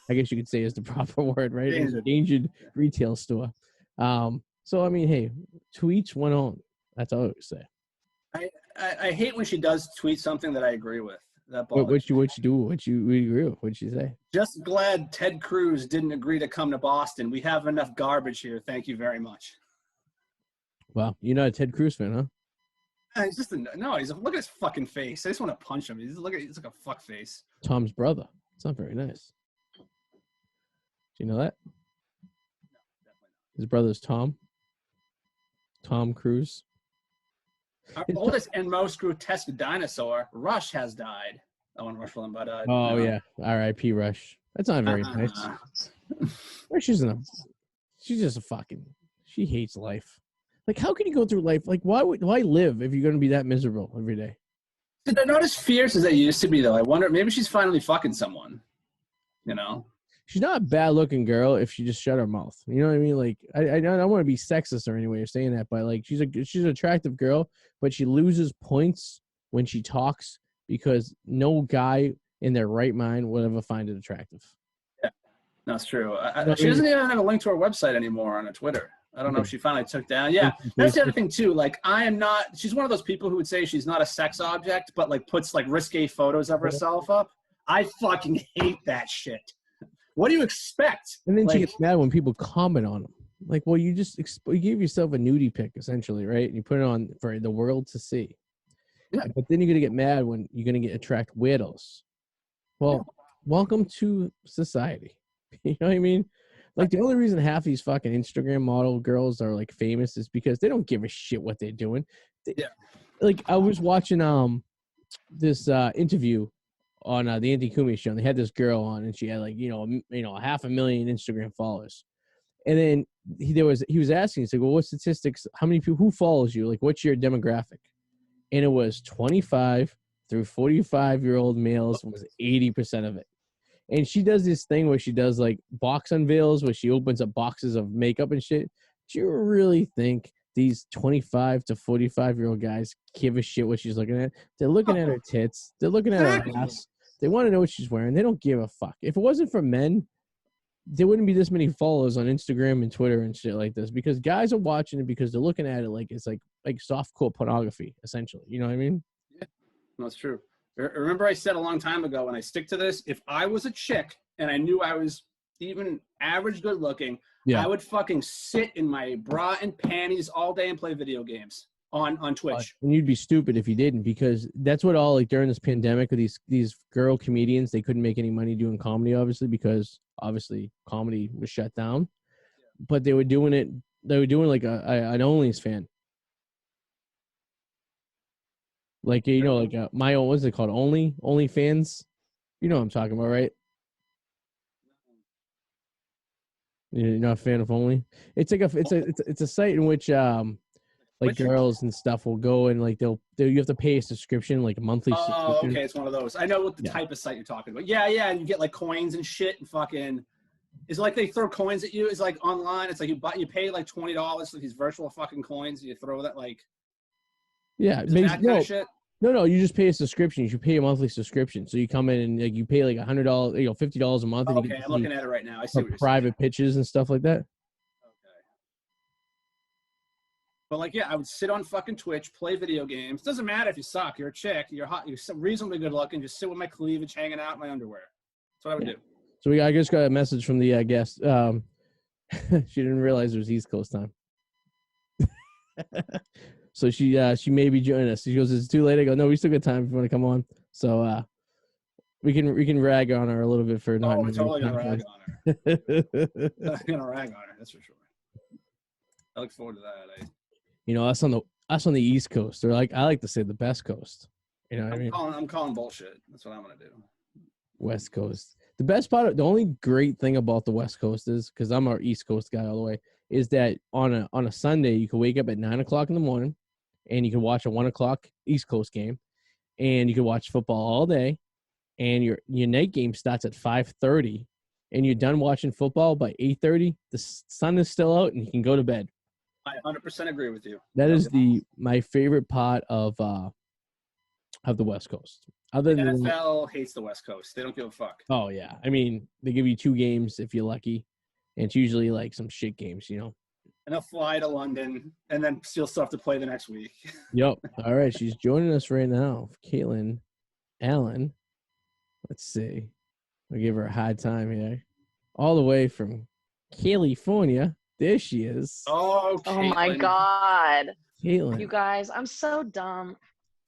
I guess you could say is the proper word, right? Endangered retail store. So, I mean, hey, tweets went on. That's all I would say. I hate when she does tweet something that I agree with. What you do? What you agree with? What'd she say? Just glad Ted Cruz didn't agree to come to Boston. We have enough garbage here. Thank you very much. Wow, you're not a Ted Cruz fan, huh? He's just look at his fucking face. I just want to punch him. He's like a fuck face. Tom's brother. It's not very nice. Do you know that? No, definitely not. His brother's Tom. Tom Cruise. Our oldest and most grotesque dinosaur, Rush, has died. I want Rush Limbaugh died. Oh, yeah. R.I.P. Rush. That's not very nice. Rush isn't she's just a fucking, she hates life. Like, how can you go through life? Like, why live if you're going to be that miserable every day? They're not as fierce as they used to be, though. I wonder, maybe she's finally fucking someone, you know? she's not a bad looking girl if she just shut her mouth. You know what I mean? Like I don't want to be sexist or any way of saying that, but like she's an attractive girl, but she loses points when she talks because no guy in their right mind would ever find it attractive. Yeah, that's true. You know She doesn't even have a link to her website anymore on her Twitter. I don't know if she finally took down. Yeah, that's the other thing too. Like, I am not. She's one of those people who would say she's not a sex object, but like puts like risque photos of herself up. I fucking hate that shit. What do you expect? And then like, she gets mad when people comment on them. Like, well, you just you gave yourself a nudie pic essentially, right? And you put it on for the world to see. Yeah. But then you're gonna get mad when you're gonna attract weirdos. Well, welcome to society. You know what I mean? Like, the only reason half these fucking Instagram model girls are like famous is because they don't give a shit what they're doing. Like, I was watching this interview on the Andy Kumi show, and they had this girl on, and she had like 500,000 Instagram followers. And then he was asking, he's like, well, what statistics? How many people? Who follows you? Like, what's your demographic? And it was 25 through 45-year-old males was 80% of it. And she does this thing where she does like box unveils where she opens up boxes of makeup and shit. Do you really think these 25 to 45-year-old guys give a shit what she's looking at? They're looking at her tits. They're looking at her ass. They want to know what she's wearing. They don't give a fuck. If it wasn't for men, there wouldn't be this many followers on Instagram and Twitter and shit like this, because guys are watching it because they're looking at it like it's like softcore pornography, essentially. You know what I mean? Yeah, that's true. Remember I said a long time ago, and I stick to this, if I was a chick and I knew I was even average good looking, I would fucking sit in my bra and panties all day and play video games on Twitch. And you'd be stupid if you didn't, because that's what all, like, during this pandemic, these girl comedians, they couldn't make any money doing comedy, obviously, because obviously comedy was shut down. But they were doing like an OnlyFans. Like, like my own, what's it called? OnlyFans? You know what I'm talking about, right? You're not a fan of Only? It's like it's a site in which girls and stuff will go and like you have to pay a subscription, like a monthly subscription. Oh, okay, it's one of those. I know what the type of site you're talking about. Yeah, and you get like coins and shit and fucking. It's like they throw coins at you. It's like online. It's like you pay like $20 for these virtual fucking coins. And you throw that like. Yeah, that kind of shit. No, you just pay a subscription. You should pay a monthly subscription. So you come in and like you pay like $100, $50 a month. Oh, and okay, I'm looking at it right now. I see what you're private saying. Pitches and stuff like that. Okay. But like, yeah, I would sit on fucking Twitch, play video games. Doesn't matter if you suck. You're a chick. You're hot. You're reasonably good looking. Just sit with my cleavage hanging out in my underwear. That's what I would do. So I just got a message from the guest. She didn't realize it was East Coast time. So she may be joining us. She goes, "It's too late." I go, "No, we still got time if you want to come on." So we can rag on her a little bit for not. Oh, we're totally gonna rag on her. I'm gonna rag on her. That's for sure. I look forward to that. Us on the East Coast, or like I like to say the best coast. You know what I mean? I'm calling bullshit. That's what I'm gonna do. West Coast. The only great thing about the West Coast is, because I'm our East Coast guy all the way, is that on a Sunday you can wake up at 9:00 in the morning, and you can watch a 1:00 East Coast game, and you can watch football all day, and your night game starts at 5:30, and you're done watching football by 8:30. The sun is still out, and you can go to bed. I 100% agree with you. That is my favorite part of the West Coast. Other than NFL hates the West Coast. They don't give a fuck. Oh yeah, I mean they give you 2 games if you're lucky, and it's usually like some shit games, And they'll fly to London and then still have to play the next week. Yep. All right, she's joining us right now, Caitlin Alyn. Let's see. I'll give her a hard time here. All the way from California. There she is. Oh, Caitlin. Oh my God. Caitlin. You guys, I'm so dumb.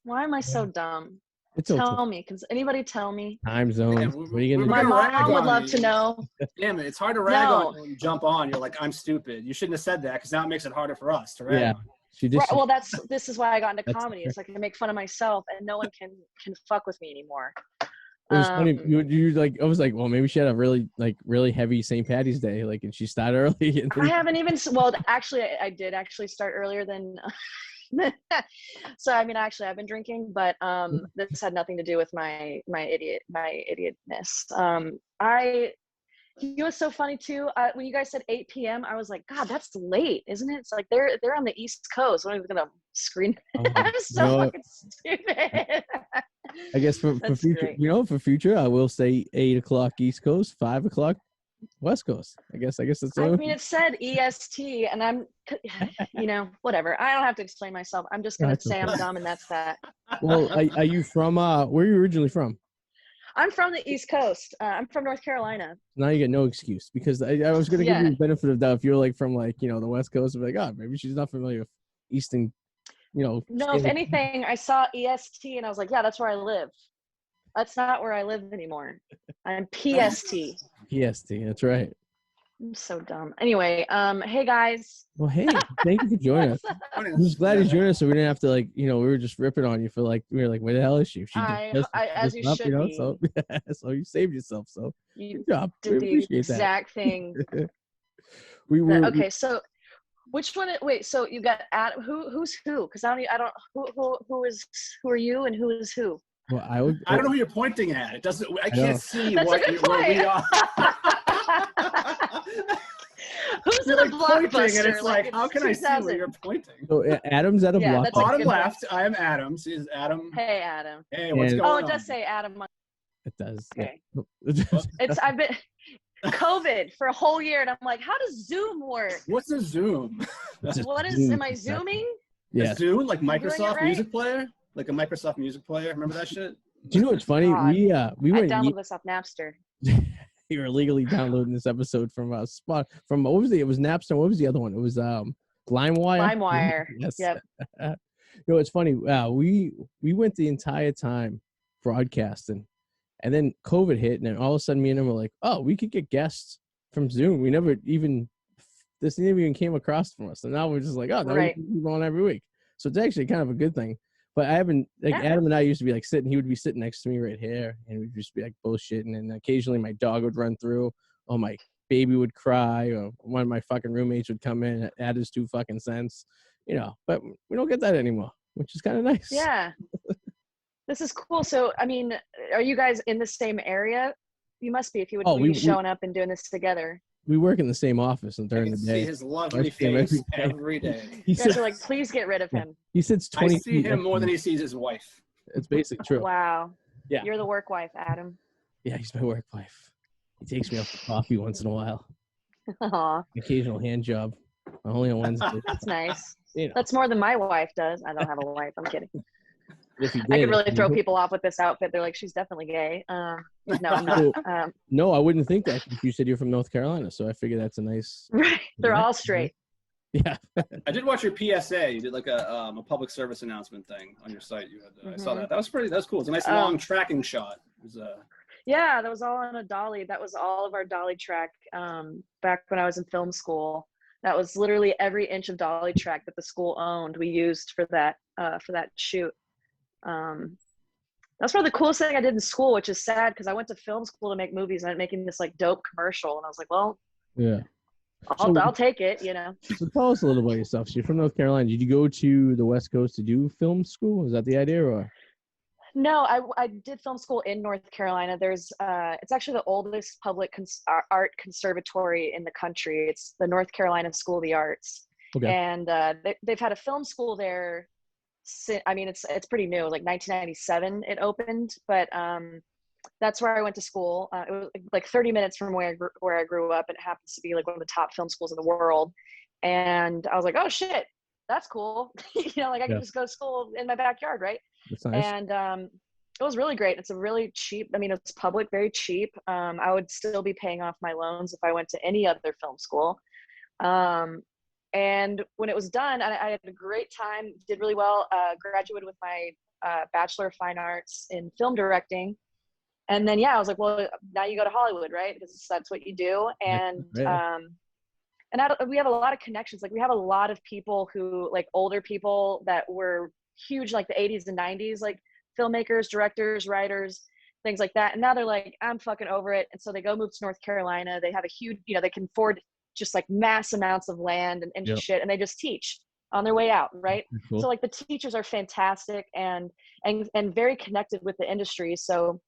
Why am I so dumb? It's okay. Tell me. Can anybody tell me? Time zones. Yeah, what are you gonna do? My mom would love to know. Damn it. It's hard to rag on when you jump on. You're like, I'm stupid. You shouldn't have said that, because now it makes it harder for us to rag on. Right, well, this is why I got into comedy. It's like I make fun of myself, and no one can fuck with me anymore. It was funny. You like. I was like, well, maybe she had a really heavy St. Patty's Day, like, and she started early. I haven't even. Well, actually, I did actually start earlier than. So I mean, actually, I've been drinking, but this had nothing to do with my idiotness. You know what's so funny too? When you guys said 8 p.m., I was like, God, that's late, isn't it? It's like they're on the East Coast. I'm gonna screen. I'm so fucking stupid. I guess for future, great. for future, I will say 8 o'clock East Coast, 5 o'clock West Coast. I guess that's. I mean, it said EST, and I'm, whatever. I don't have to explain myself. I'm just gonna say I'm dumb, and that's that. Well, are you from? Where are you originally from? I'm from the East Coast. I'm from North Carolina. Now you get no excuse, because I was going to give you the benefit of doubt if you're like from the West Coast. I'm like, oh, maybe she's not familiar with Eastern, No, if anything, I saw EST and I was like, yeah, that's where I live. That's not where I live anymore. I'm PST. PST, that's right. I'm so dumb. Anyway, hey guys. Well, hey, thank you for joining us. I'm just glad you joined us, so we didn't have to we were just ripping on you for we were like, where the hell is she? As you should be. So, so you saved yourself. So you good job. Did we the exact thing. Okay, so which one? Wait, so you got who's who? Because I don't who are you and who is who? Well, I don't know who you're pointing at. It doesn't. I can't see That's where we are. Who's in a blockbuster? And it's like, how can I see where you're pointing? So Adam's at a blockbuster. Bottom left, I am Adams. Is Adam? Hey, Adam. Hey, what's going on? Oh, it does say Adam. It does. Okay. Yeah. I've been COVID for a whole year, and I'm like, how does Zoom work? What's a Zoom? Am I Zooming? Yeah. Zoom, like Microsoft Music Player? Like a Microsoft Music Player? Remember that shit? Do you know what's funny? God. We went. I downloaded this off Napster. You were illegally downloading this episode from a spot from what was it? It was Napster. What was the other one? It was LimeWire. LimeWire. Yes. Yep. It's funny. We went the entire time broadcasting, and then COVID hit, and then all of a sudden, me and him were like, "Oh, we could get guests from Zoom." We never even came across from us, and now we're just like, "Oh, now we can go on every week." So it's actually kind of a good thing. But I haven't, Adam and I used to be sitting, he would be sitting next to me right here, and we'd just be bullshitting. And occasionally my dog would run through, or my baby would cry, or one of my fucking roommates would come in and add his 2 fucking cents, but we don't get that anymore, which is kind of nice. Yeah. This is cool. So, I mean, are you guys in the same area? You must be if you would be showing up and doing this together. We work in the same office and during the day. See his lovely face every day. You guys are like, please get rid of him. He sits 20 I see him more than he sees his wife. It's basically true. Wow. Yeah. You're the work wife, Adam. Yeah, he's my work wife. He takes me out for coffee once in a while. Aww. Occasional hand job. Only on Wednesday. That's nice. That's more than my wife does. I don't have a wife. I'm kidding. If he did, I could really throw people off with this outfit. They're like, she's definitely gay. No, I'm not. No, I wouldn't think that. You said you're from North Carolina, so I figure that's a nice. Right, they're all straight. Yeah. I did watch your PSA. You did like a public service announcement thing on your site. You had I saw that. That was cool. It's a nice long tracking shot. It was Yeah, that was all on a dolly. That was all of our dolly track back when I was in film school. That was literally every inch of dolly track that the school owned. We used for that shoot. That's probably the coolest thing I did in school, which is sad because I went to film school to make movies and I'm making this dope commercial, and I was like, well, yeah, I'll take it, So tell us a little about yourself. So you're from North Carolina. Did you go to the West Coast to do film school? Is that the idea, or? No, I did film school in North Carolina. There's it's actually the oldest public art conservatory in the country. It's the North Carolina School of the Arts. Okay. And they've had a film school there. I mean, it's pretty new, like 1997 it opened, but that's where I went to school. It was like 30 minutes from where I grew up, and it happens to be like one of the top film schools in the world. And I was like, oh shit, that's cool. I can just go to school in my backyard, right? That's nice. And it was really great. It's a really cheap, it's public, very cheap. I would still be paying off my loans if I went to any other film school. And when it was done, I had a great time, did really well, graduated with my Bachelor of Fine Arts in film directing. And then, I was like, well, now you go to Hollywood, right? Because that's what you do. And we have a lot of connections. Like we have a lot of people who, like older people that were huge, like the 80s and 90s, like filmmakers, directors, writers, things like that. And now they're like, I'm fucking over it. And so they go move to North Carolina. They have a huge, they can afford just like mass amounts of land and shit, and they just teach on their way out, right? Cool. So like the teachers are fantastic and very connected with the industry. So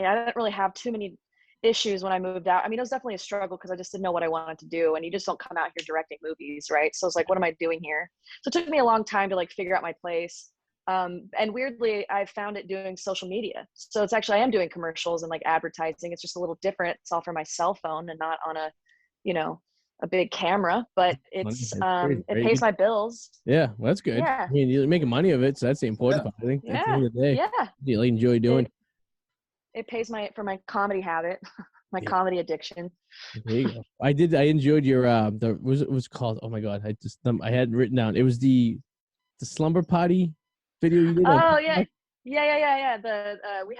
I didn't really have too many issues when I moved out. I mean, it was definitely a struggle because I just didn't know what I wanted to do, and you just don't come out here directing movies, right? So it's like, what am I doing here? So it took me a long time to like figure out my place. And weirdly, I found it doing social media. So it's actually, I am doing commercials and like advertising. It's just a little different. It's all from my cell phone and not on a, you know, a big camera, but it's it pays my bills. Yeah, well, that's good. Yeah. I mean, you're making money of it, so that's the important part. I think at the end of the day, you like enjoy doing. It pays for my comedy habit, my comedy addiction. There you go. I enjoyed your it was called, oh my god, I had written down. It was the slumber party video you did. Oh yeah. We had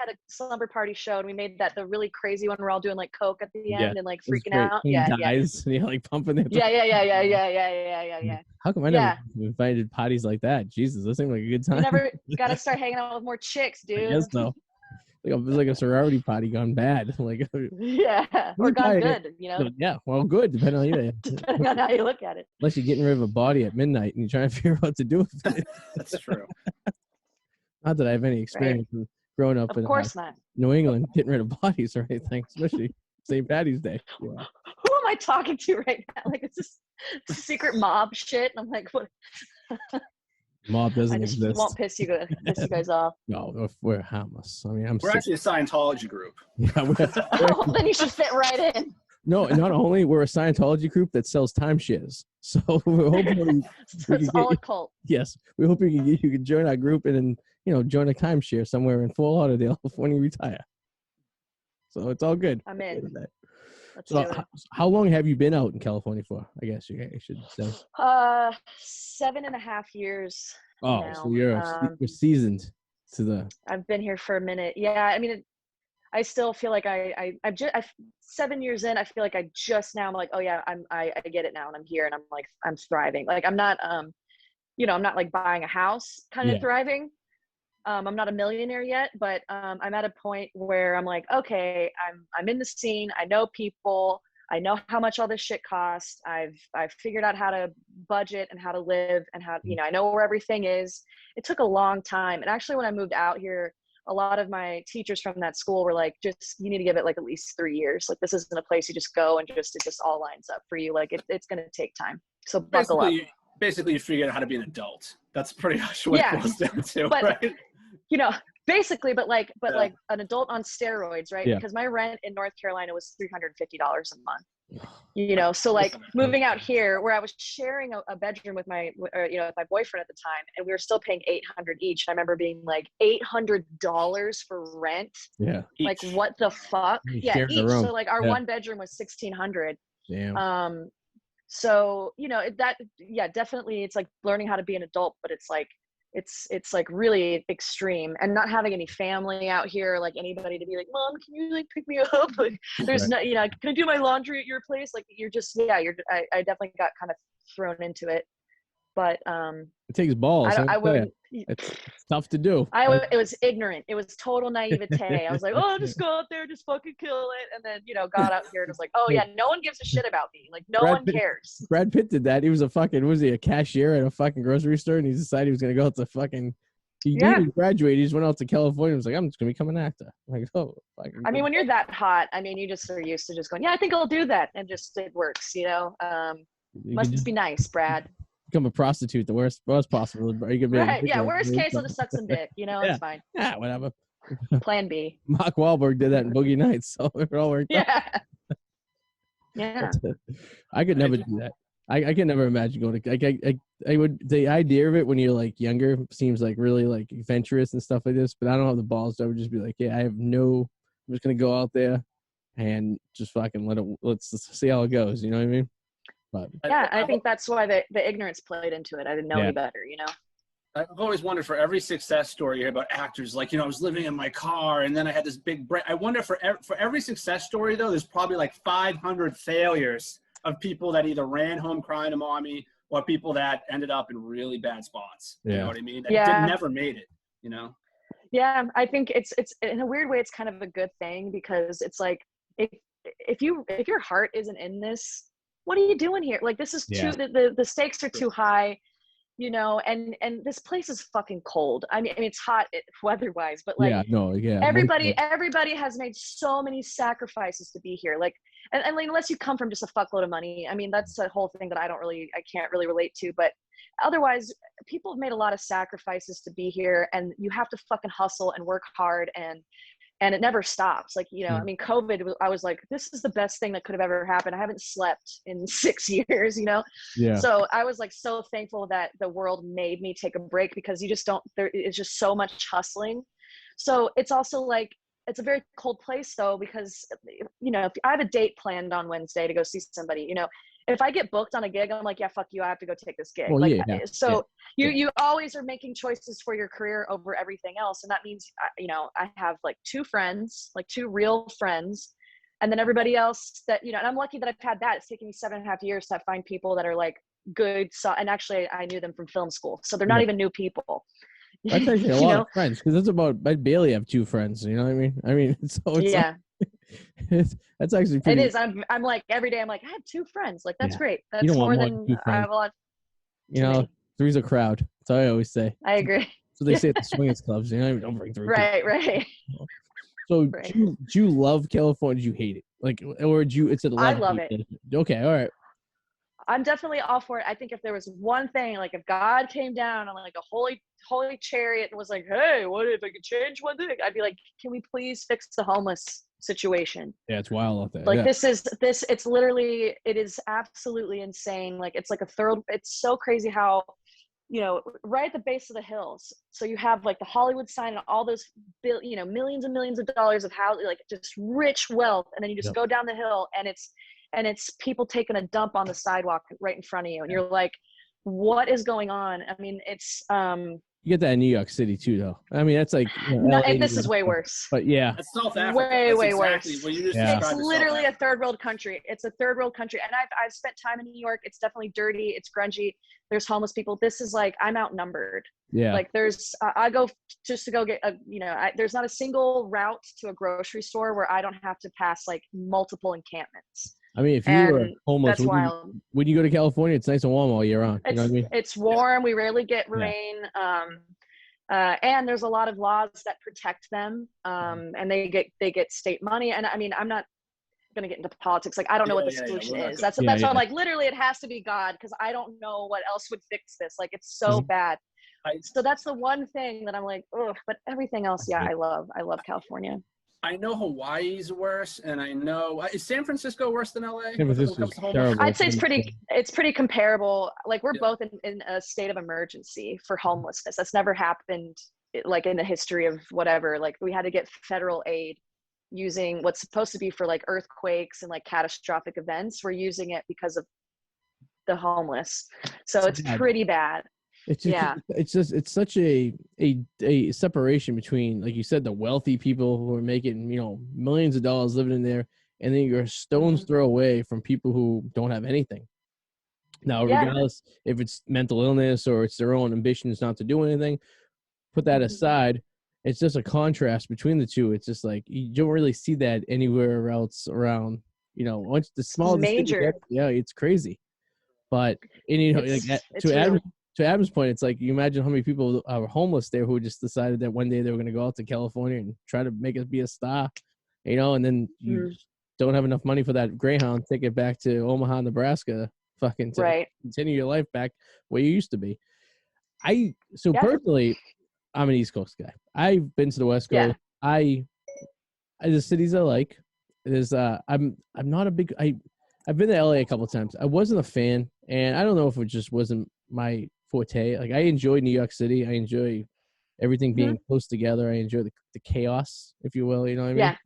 a slumber party show, and we made the really crazy one. We're all doing like coke at the end and like freaking out. Yeah, guys, and you're like pumping it. Yeah. How come I never invited parties like that? Jesus, that seemed like a good time. You never got to start hanging out with more chicks, dude. I guess so. Like, it was like a sorority party gone bad. Like, yeah, or gone good, you know? Yeah, well, good, depending on you. Depending on how you look at it. Unless you're getting rid of a body at midnight and you're trying to figure out what to do with it. That's true. Not that I have any experience in growing up in New England, getting rid of bodies or anything, especially St. Patty's Day. Yeah. Who am I talking to right now? Like, it's just secret mob shit. And I'm like, what? Mob doesn't exist. I won't piss you guys off. No, we're harmless. I mean, we're actually a Scientology group. Yeah, well, then you should fit right in. No, not only we're a Scientology group that sells timeshares. So we're hoping it's all a cult. Yes, we hope you can join our group and join a timeshare somewhere in Fort Lauderdale when you retire. So it's all good. I'm in. So how long have you been out in California for? I guess you should say. 7.5 years. Oh, now. So you're seasoned to the. I've been here for a minute. Yeah, I mean, I still feel like I'm 7 years in. I feel like I just now. I'm like, oh yeah, I get it now, and I'm here, and I'm like, I'm thriving. Like I'm not, I'm not like buying a house kind of thriving. I'm not a millionaire yet, but I'm at a point where I'm like, okay, I'm in the scene. I know people. I know how much all this shit costs. I've figured out how to budget and how to live and how, I know where everything is. It took a long time. And actually when I moved out here, a lot of my teachers from that school were like, you need to give it like at least 3 years. Like this isn't a place you just go and it just all lines up for you. Like it's going to take time. So buckle up. Basically you figure out how to be an adult. That's pretty much what it boils down to, right? Basically, but like an adult on steroids, right? Yeah. Because my rent in North Carolina was $350 a month. So like moving out here where I was sharing a bedroom with my boyfriend at the time, and we were still paying $800 each. I remember being like $800 for rent. Yeah. Like what the fuck? Yeah. Each. So like our one bedroom was $1,600. Damn. So, definitely it's like learning how to be an adult, but it's like, it's like really extreme, and not having any family out here, like anybody to be like, Mom, can you like pick me up? Like there's no, can I do my laundry at your place? Like you're just, I definitely got kind of thrown into it, but it takes balls. I wouldn't. It's tough to do. It was ignorant. It was total naivete. I was like, oh, just go out there, just fucking kill it. And then, got out here and was like, oh yeah, no one gives a shit about me. Like no one cares. Brad Pitt did that. He was a cashier at a fucking grocery store, and he decided he was going to go out to fucking, he didn't graduate. He just went out to California and was like, I'm just going to become an actor. I'm like, oh, fucking. I mean, when you're that hot, I mean, you just are used to just going, yeah, I think I'll do that. And just, it works, must be nice, Brad. Become a prostitute the worst possible. You could be right. Yeah. Worst case, I'll just suck some dick. It's fine. Yeah. Whatever. Plan B. Mark Wahlberg did that in Boogie Nights, so it all worked out. Yeah. I could never do that. I could never imagine going to. I would. The idea of it when you're like younger seems like really like adventurous and stuff like this, but I don't have the balls. So I would just be like, I'm just gonna go out there and just fucking let's see how it goes. You know what I mean? But, I think that's why the ignorance played into it. I didn't know any better, I've always wondered, for every success story you hear about actors, like, I was living in my car and then I had this big break. I wonder for every success story, though, there's probably like 500 failures of people that either ran home crying to mommy or people that ended up in really bad spots. You know what I mean? That never made it, Yeah, I think it's in a weird way, it's kind of a good thing, because it's like, if your heart isn't in this, what are you doing here? Like, this is the stakes are too high. you know, and this place is fucking cold. I mean it's hot weather-wise, but like Yeah, no, yeah. everybody has made so many sacrifices to be here. Like, and like, unless you come from just a fuckload of money, I mean, that's a whole thing that I can't really relate to. But otherwise, people have made a lot of sacrifices to be here, and you have to fucking hustle and work hard, and it never stops. Like, you know, I mean, COVID, I was like, this is the best thing that could have ever happened. I haven't slept in 6 years, you know? Yeah. So I was like, so thankful that the world made me take a break, because you just don't, it's just so much hustling. So it's also like, it's a very cold place though, because, you know, if I have a date planned on Wednesday to go see somebody, you know, if I get booked on a gig, I'm like, yeah, fuck you, I have to go take this gig. Well, like, yeah, so yeah. you always are making choices for your career over everything else. And that means, you know, I have like 2 friends, like 2 real friends. And then everybody else that, you know, and I'm lucky that I've had that. It's taken me 7.5 years to find people that are like good. So, and actually I knew them from film school. So they're not even new people. That's actually a lot of friends, because that's about, I barely have 2 friends, you know what I mean? So it's yeah. Like, that's actually pretty. It is. I'm like, every day I'm like, I have 2 friends. Like, that's great. That's you don't more want than 2 I friends. have a lot. You know, 3's a crowd. That's what I always say. I agree. So they say at the swingers clubs, you know, don't bring 3 Right, people. right. So Right. do you love California? Do you hate it? Like, or do you, it's a love? I love it. Okay, all right. I'm definitely all for it. I think if there was one thing, like if God came down on like a holy chariot and was like, hey, what if I could change one thing? I'd be like, can we please fix the homeless situation? Yeah, it's wild out there. Like, yeah. it's literally, it is absolutely insane. Like, it's like it's so crazy how, you know, right at the base of the hills. So you have like the Hollywood sign and all those, you know, millions and millions of dollars of housing, like just rich wealth. And then you just go down the hill, and it's people taking a dump on the sidewalk right in front of you. And you're like, what is going on? I mean, it's, you get that in New York City too, though. I mean, that's like, you know, and this is way worse. But yeah, that's South Africa. Way that's worse. What you just It's literally a third world country. It's a third world country, and I've spent time in New York. It's definitely dirty. It's grungy. There's homeless people. This is like, I'm outnumbered. Yeah. Like, there's I go just to go get a, you know, there's not a single route to a grocery store where I don't have to pass like multiple encampments. I mean, if you were homeless, that's wild. When you go to California, it's nice and warm all year round. You know what I mean? It's warm. We rarely get rain. And there's a lot of laws that protect them. And they get state money. And I mean, I'm not going to get into politics. Like, I don't know what the solution is. That's why I'm like, literally, it has to be God, because I don't know what else would fix this. Like, it's so bad. So that's the one thing that I'm like, ugh. But everything else, I love California. I know Hawaii's worse, and I know, is San Francisco worse than LA? San Francisco's terrible. I'd say it's pretty comparable. Like, we're both in a state of emergency for homelessness. That's never happened like in the history of whatever. Like, we had to get federal aid using what's supposed to be for like earthquakes and like catastrophic events. We're using it because of the homeless. So it's pretty bad. It's just it's such a separation between, like you said, the wealthy people who are making, you know, millions of dollars living in there, and then you're a stone's throw away from people who don't have anything. Now, regardless if it's mental illness or it's their own ambitions not to do anything, put that aside. It's just a contrast between the two. It's just like, you don't really see that anywhere else around. You know, once the small major, it's crazy. But you know, to Adam's point, it's like, you imagine how many people are homeless there who just decided that one day they were going to go out to California and try to make it be a star, you know, and then you don't have enough money for that Greyhound ticket back to Omaha, Nebraska, fucking to continue your life back where you used to be. Personally, I'm an East Coast guy. I've been to the West Coast. The cities I like is I'm not a big. I've been to LA a couple of times. I wasn't a fan, and I don't know if it just wasn't my forte. Like, I enjoy New York City. I enjoy everything being close together. I enjoy the chaos, if you will. You know what I mean? Yeah,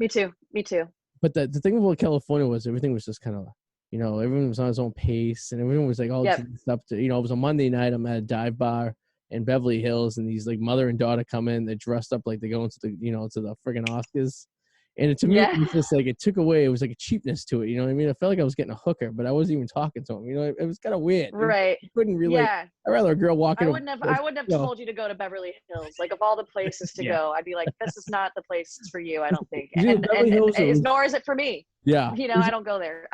me too. But the thing about California was everything was just kind of, you know, everyone was on its own pace, and everyone was like all up to, you know, it was a Monday night. I'm at a dive bar in Beverly Hills, and these like mother and daughter come in. They're dressed up like they're going to the, you know, to the friggin' Oscars. And to me, it was just like, it took away, it was like a cheapness to it. You know what I mean? I felt like I was getting a hooker, but I wasn't even talking to him. You know, it was kind of weird. Right. You couldn't really. Yeah. I'd rather a girl walking. I wouldn't have told you to go to Beverly Hills. Like, of all the places to go, I'd be like, this is not the place for you, I don't think. And nor is it for me. Yeah. You know, I don't go there.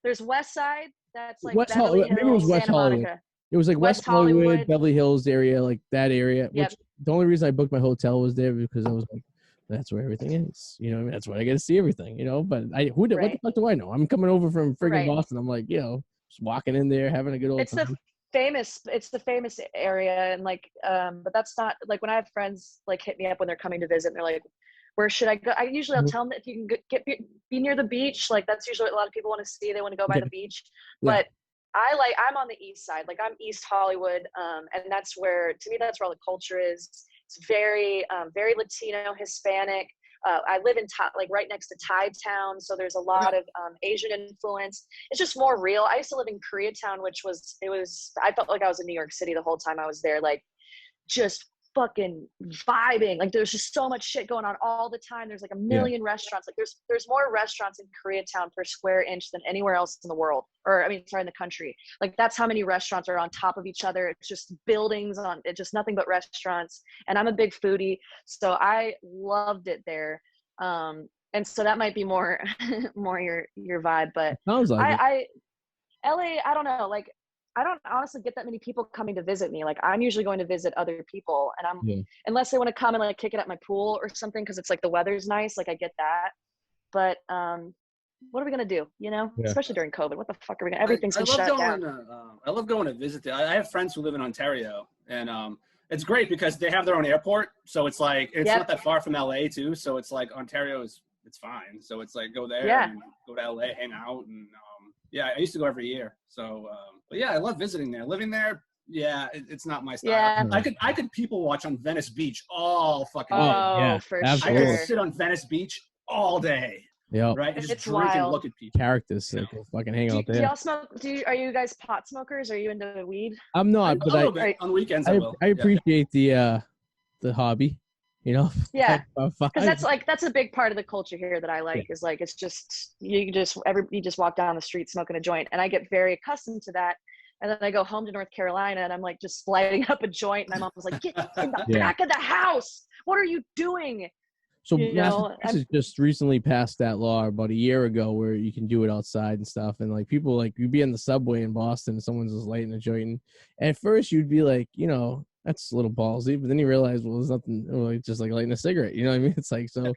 There's West Side. That's like West Hollywood. Maybe it was West Hollywood. It was like West Hollywood, Beverly Hills area, like that area. Yep. Which the only reason I booked my hotel was there because I was like, that's where everything is. You know what I mean? That's where I get to see everything, you know? But what the fuck do I know? I'm coming over from friggin' Boston. I'm like, you know, just walking in there, having a good old time. It's the famous area. And like, but that's not like when I have friends like hit me up when they're coming to visit and they're like, where should I go? I'll tell them that if you can be near the beach. Like that's usually what a lot of people want to see. They want to go by the beach. Yeah. But I'm on the east side. Like I'm East Hollywood. And that's where, to me, that's where all the culture is. It's very, very Latino, Hispanic. I live in like right next to Thai Town. So there's a lot of Asian influence. It's just more real. I used to live in Koreatown, I felt like I was in New York City the whole time I was there. Like just fucking vibing. Like there's just so much shit going on all the time. There's like a million restaurants. Like there's more restaurants in Koreatown per square inch than anywhere else in the world, in the country. Like that's how many restaurants are on top of each other. It's just buildings it's just nothing but restaurants. And I'm a big foodie, so I loved it there. And so that might be more your vibe, but sounds like LA, I don't know, like I don't honestly get that many people coming to visit me. Like I'm usually going to visit other people, and unless they want to come and like kick it at my pool or something because it's like the weather's nice, like I get that. But what are we gonna do? You know, especially during COVID, what the fuck are we gonna? Everything's been shut down. I love going to visit there. I have friends who live in Ontario, and it's great because they have their own airport, so it's like it's not that far from LA too. So it's like Ontario it's fine. So it's like go there, and go to LA, hang out, and I used to go every year. So, but I love visiting there. Living there, it's not my style. Yeah. I could people watch on Venice Beach all fucking day. Oh, for sure. I could sit on Venice Beach all day. Yeah. Right. And just drink and look at people. Characters, so fucking hang out there. Do y'all smoke? Are you guys pot smokers? Are you into weed? I'm not, but on weekends I will. I appreciate the hobby. You know, because that's a big part of the culture here that I like is like it's just you just walk down the street smoking a joint, and I get very accustomed to that. And then I go home to North Carolina and I'm like just lighting up a joint, and my mom was like, "Get in the back of the house! What are you doing?" So Massachusetts just recently passed that law about a year ago where you can do it outside and stuff, and like people like you'd be in the subway in Boston and someone's just lighting a joint, and at first you'd be like, you know, that's a little ballsy, but then you realize, well, there's nothing, it's just like lighting a cigarette. You know what I mean? It's like, so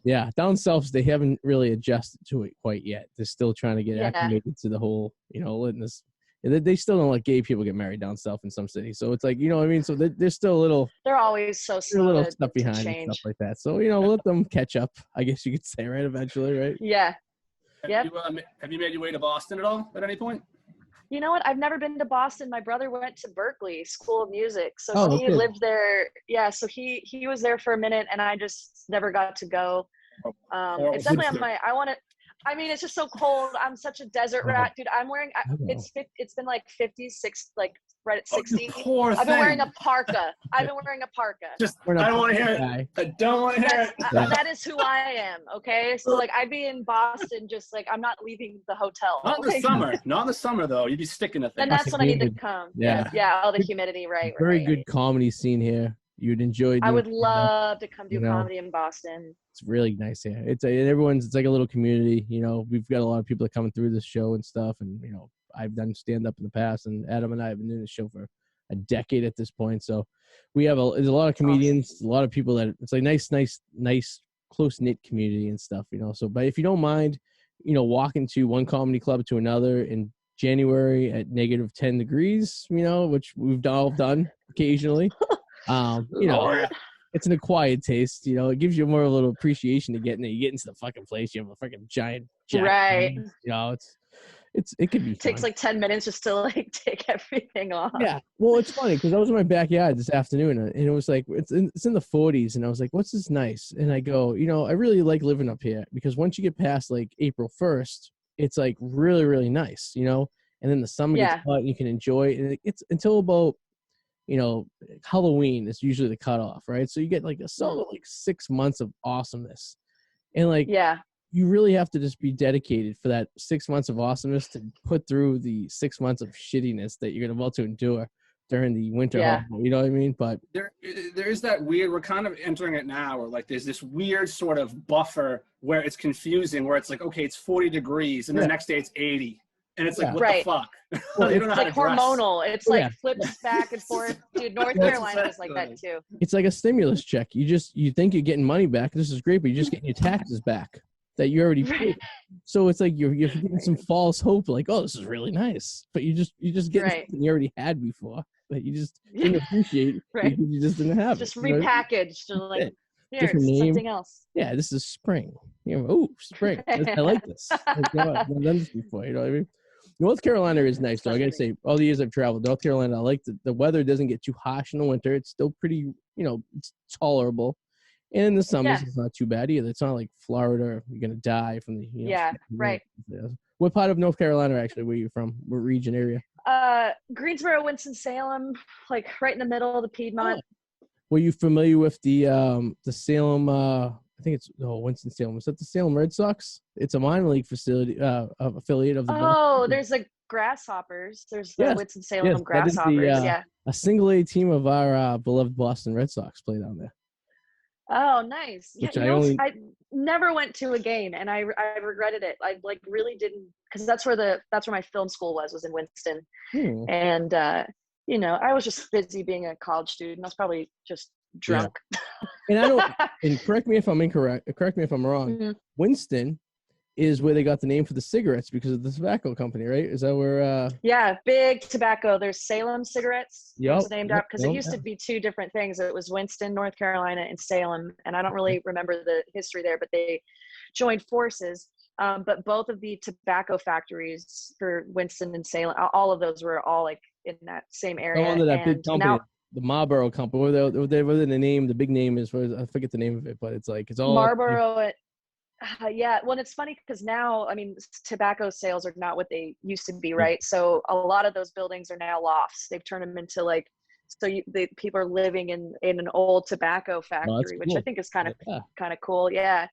yeah. Down south, they haven't really adjusted to it quite yet. They're still trying to get acclimated to the whole, you know, letting this. They still don't let gay people get married down south in some cities. So it's like, you know what I mean? So they're still a little. They're always so slow. A little stuff behind and stuff like that. So, you know, let them catch up, I guess you could say, right? Eventually, right? Yeah. Have you made your way to Boston at all at any point? You know what? I've never been to Boston. My brother went to Berkeley School of Music. So he lived there. Yeah. So he was there for a minute, and I just never got to go. It's definitely on my, it's just so cold. I'm such a desert rat, dude. I'm wearing, it's been like 56, like right at 60. I've been wearing a parka. Just, I don't want to hear it. I don't want to hear it. That is who I am. Okay. So like I'd be in Boston, just like I'm not leaving the hotel. Not in the summer though. You'd be sticking to things. And that's when I need to come. Yeah. All the humidity. Right. Very good comedy scene here. You'd enjoy. I would love to come do comedy in Boston. It's really nice here. It's like a little community. You know, we've got a lot of people that coming through this show and stuff, and you know, I've done stand up in the past, and Adam and I have been doing this show for a decade at this point. So we have there's a lot of comedians, a lot of people that it's like nice close knit community and stuff. You know, so but if you don't mind, you know, walking to one comedy club to another in January at -10 degrees, you know, which we've all done occasionally. You know, it's an acquired taste. You know, it gives you more of a little appreciation to getting there. You get into the fucking place, you have a fucking giant right. You know, it could be. It takes like 10 minutes just to like take everything off. Yeah, well, it's funny because I was in my backyard this afternoon, and it was like it's in the 40s, and I was like, "What's this nice?" And I go, you know, I really like living up here because once you get past like April 1st, it's like really really nice, you know. And then the summer gets hot, and you can enjoy it. And it's until about, you know, Halloween is usually the cutoff, right? So you get like a solid like 6 months of awesomeness, and like you really have to just be dedicated for that 6 months of awesomeness to put through the 6 months of shittiness that you're about to endure during the winter. You know what I mean? But there is that weird. We're kind of entering it now, where like there's this weird sort of buffer where it's confusing, where it's like, okay, it's 40 degrees, and the next day it's 80. and it's like, what Right. the fuck? Well, They it's don't know how like to dress. hormonal. It's Oh, like yeah. flips back and forth. Dude, North That's Carolina is like that exactly. too. It's like a stimulus check. You think you're getting money back. This is great, but you're just getting your taxes back that you already paid. Right. So it's like you're getting some false hope, like, oh, this is really nice, but you just getting Right. something you already had before that you just didn't appreciate Right. because you just didn't have Just it. You know? repackaged and like, Yeah. here's Different name. something else. Yeah, this is spring. You know, oh, spring. I like this. Like, no, I've never done this before. You know what I mean? North Carolina is nice, though. I gotta say, all the years I've traveled, North Carolina, I like the weather doesn't get too harsh in the winter. It's still pretty, it's tolerable. And in the summers, it's not too bad either. It's not like Florida, you're gonna die from the, Yeah, right. What part of North Carolina actually were you from? What region area? Greensboro, Winston-Salem, like right in the middle of the Piedmont. Were you familiar with the Salem? I think it's Winston-Salem. Is that the Salem Red Sox? It's a minor league facility, affiliate of the. Oh, there's the Grasshoppers. There's the Winston-Salem Grasshoppers. A single A team of our beloved Boston Red Sox play down there. Oh, nice. Which Yeah, I never went to a game, and I regretted it. I like really didn't, because that's where my film school was in Winston, and I was just busy being a college student. I was probably just drunk. Yeah. And correct me if I'm incorrect. Correct me if I'm wrong. Mm-hmm. Winston is where they got the name for the cigarettes because of the tobacco company, right? Is that where? Yeah, big tobacco. There's Salem cigarettes. Yep. It's named up because it used to be two different things. It was Winston, North Carolina, and Salem, and I don't really remember the history there, but they joined forces. But both of the tobacco factories for Winston and Salem, all of those were all like in that same area. Under that big company, the Marlboro company. Whatever the name, the big name is. I forget the name of it, but it's all Marlboro. Yeah, well, it's funny because now, I mean, tobacco sales are not what they used to be, right? So a lot of those buildings are now lofts. They've turned them into like, people are living in an old tobacco factory, which I think is kind of cool. Yeah,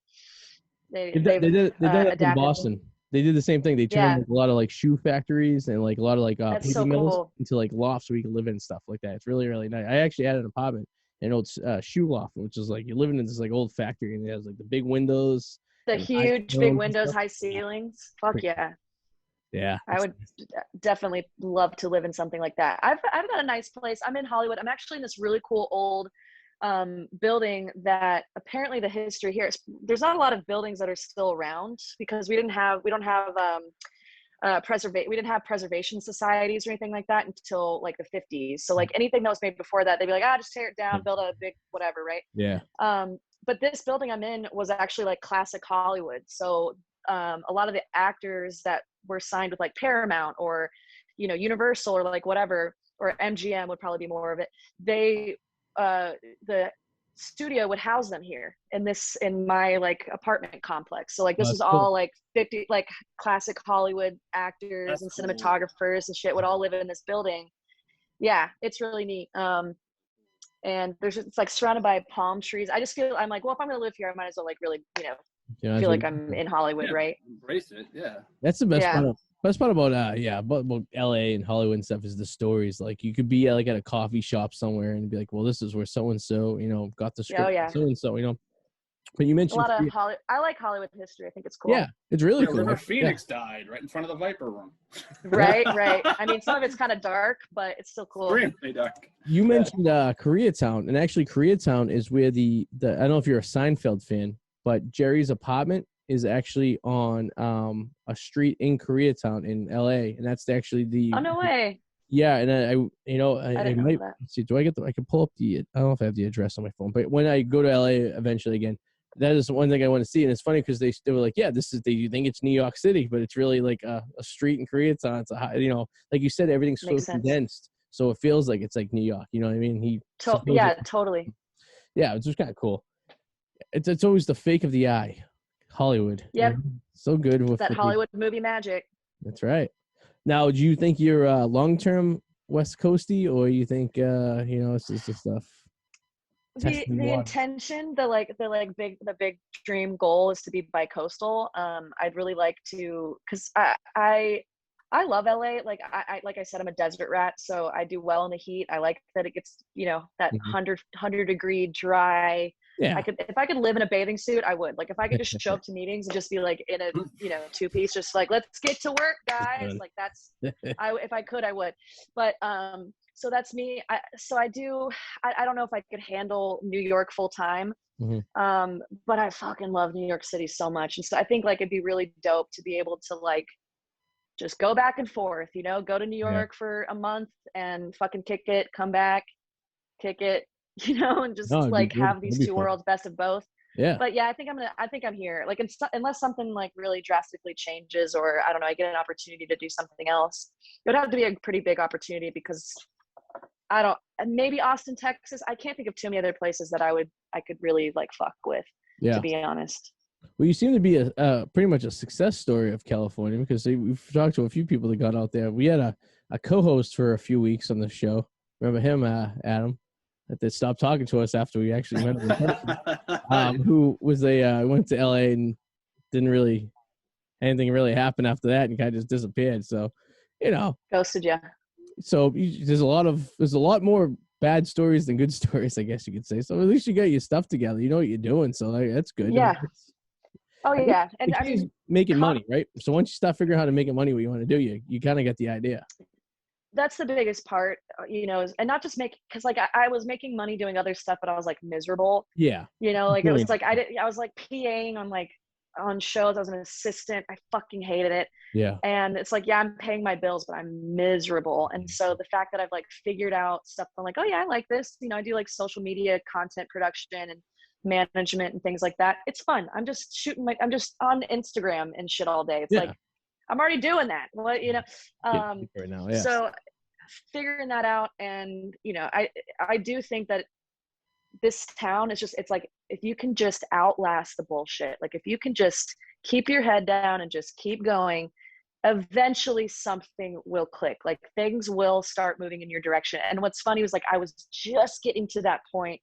they did it in Boston. They did the same thing. They turned like, a lot of like shoe factories and like a lot of like paper mills into like lofts where you can live in and stuff like that. It's really, really nice. I actually had an apartment, an old shoe loft, which is like you're living in this like old factory and it has like the big windows. The huge big windows, high ceilings. Fuck yeah. Yeah. I would definitely love to live in something like that. I've got a nice place. I'm in Hollywood. I'm actually in this really cool old building that apparently the history here, there's not a lot of buildings that are still around because we didn't have preservation societies or anything like that until like the 50s. So like anything that was made before that, they'd be like, just tear it down, build a big whatever, right? Yeah. But this building I'm in was actually like classic Hollywood. So a lot of the actors that were signed with like Paramount or, Universal or like whatever, or MGM would probably be more of it. The studio would house them here in my like apartment complex. So like this is all like 50 like classic Hollywood actors and cinematographers and shit would all live in this building. Yeah, it's really neat. And it's like surrounded by palm trees. I just feel I'm like, well, if I'm gonna live here, I might as well like really, feel like I'm in Hollywood, right? Embrace it, yeah. That's the best part. Best part about about LA and Hollywood and stuff is the stories. Like you could be like at a coffee shop somewhere and be like, well, this is where so and so, got the script. So and so, But you mentioned a lot of I like Hollywood history. I think it's cool. Yeah, it's really cool. River Phoenix died right in front of the Viper Room. Right. I mean, some of it's kind of dark, but it's still cool. Extremely dark. You mentioned Koreatown, and actually Koreatown is where the I don't know if you're a Seinfeld fan, but Jerry's apartment is actually on a street in Koreatown in LA, and that's actually the. Oh, no way. Yeah, and I might see. Do I get I can pull up I don't know if I have the address on my phone, but when I go to LA eventually again, that is one thing I want to see. And it's funny because they were like, yeah, you think it's New York City, but it's really like a street in Koreatown. It's like you said, everything's so condensed, so it feels like it's like New York. You know what I mean? Totally. Yeah, it's just kind of cool. It's always the fake of the eye, Hollywood. Yep. So good with that Hollywood movie magic. That's right. Now, do you think you're long-term West Coasty, or you think it's just the stuff? The intention, the big dream goal is to be bi-coastal. I'd really like to, because I love LA. Like I said, I'm a desert rat, so I do well in the heat. I like that it gets that 100 degree dry Yeah. If I could live in a bathing suit, I would. Like if I could just show up to meetings and just be like in a, two-piece, just like, let's get to work, guys. Like that's, if I could, I would. But, so that's me. I don't know if I could handle New York full time. But I fucking love New York City so much. And so I think like, it'd be really dope to be able to like, just go back and forth, go to New York for a month and fucking kick it, come back, kick it, and just like have these two worlds, best of both. Yeah. But yeah, I think I'm here. Like, unless something like really drastically changes, or I don't know, I get an opportunity to do something else. It would have to be a pretty big opportunity, because maybe Austin, Texas. I can't think of too many other places that I could really like fuck with, to be honest. Well, you seem to be a pretty much a success story of California, because we've talked to a few people that got out there. We had a co-host for a few weeks on the show. Remember him, Adam, that they stopped talking to us after we actually met him in person. Who was went to LA and anything really happened after that, and kind of just disappeared. So, ghosted you. So there's a lot more bad stories than good stories, I guess you could say. So at least you got your stuff together. You know what you're doing. So that's good. Yeah. Yeah. And I mean, making money, right? So once you start figuring out how to make money, what you want to do, you kind of get the idea. That's the biggest part, and not just because like I was making money doing other stuff, but I was like miserable. Yeah. Like it was like I was like PAing on shows. I was an assistant. I fucking hated it. Yeah. And it's like, yeah, I'm paying my bills, but I'm miserable. And so the fact that I've like figured out stuff, I'm like, oh yeah, I like this. I do like social media content production and management and things like that. It's fun. I'm just I'm just on Instagram and shit all day. It's like, I'm already doing that. Well, right now, yeah. So figuring that out, and I do think that this town is it's like, if you can just outlast the bullshit, like if you can just keep your head down and just keep going, eventually something will click. Like things will start moving in your direction. And what's funny was like, I was just getting to that point.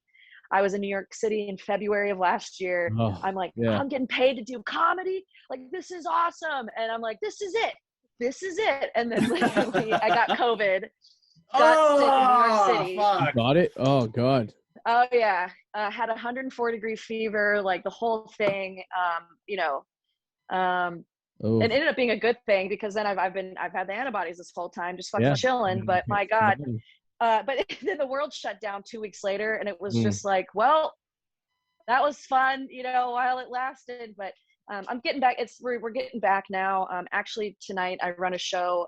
I was in New York City in February of last year. I'm like, I'm getting paid to do comedy. Like, this is awesome. And I'm like, this is it. This is it. And then literally I got COVID. Got sick in New York City. You got it? Oh, God. Oh, yeah. Had 104-degree fever, like the whole thing, it ended up being a good thing, because then I've had the antibodies this whole time, just fucking chilling. But my God. But then the world shut down 2 weeks later, and it was just like, well, that was fun, while it lasted. But I'm getting back. We're getting back now. Actually, tonight I run a show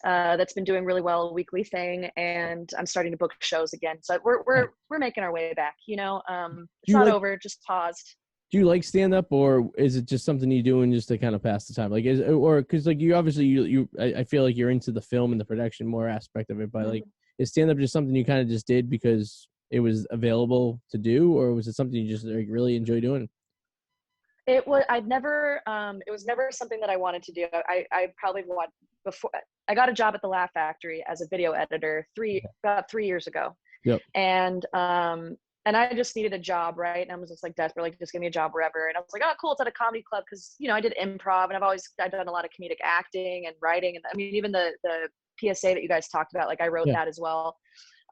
that's been doing really well, a weekly thing, and I'm starting to book shows again. So we're making our way back. It's not over, just paused. Do you like stand up, or is it just something you doing just to kind of pass the time? Like, because like you obviously I feel like you're into the film and the production more aspect of it, but like, is stand up just something you kind of just did because it was available to do, or was it something you just like really enjoy doing? It was. It was never something that I wanted to do. I probably before I got a job at the Laugh Factory as a video editor about 3 years ago. Yep. And I just needed a job, right? And I was just like desperate, like just give me a job wherever. And I was like, oh, cool, it's at a comedy club, because I did improv, and I've done a lot of comedic acting and writing, and I mean even the PSA that you guys talked about, like I wrote that as well.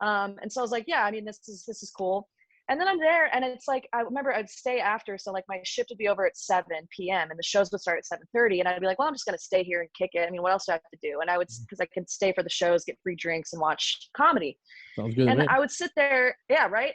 And so I was like, yeah, I mean this is cool. And then I'm there, and it's like, I remember I'd stay after, so like my shift would be over at 7 p.m. and the shows would start at 7:30, and I'd be like, well, I'm just gonna stay here and kick it. I mean, what else do I have to do? And I would, because I could stay for the shows, get free drinks, and watch comedy. Sounds good. And I would sit there, yeah, right.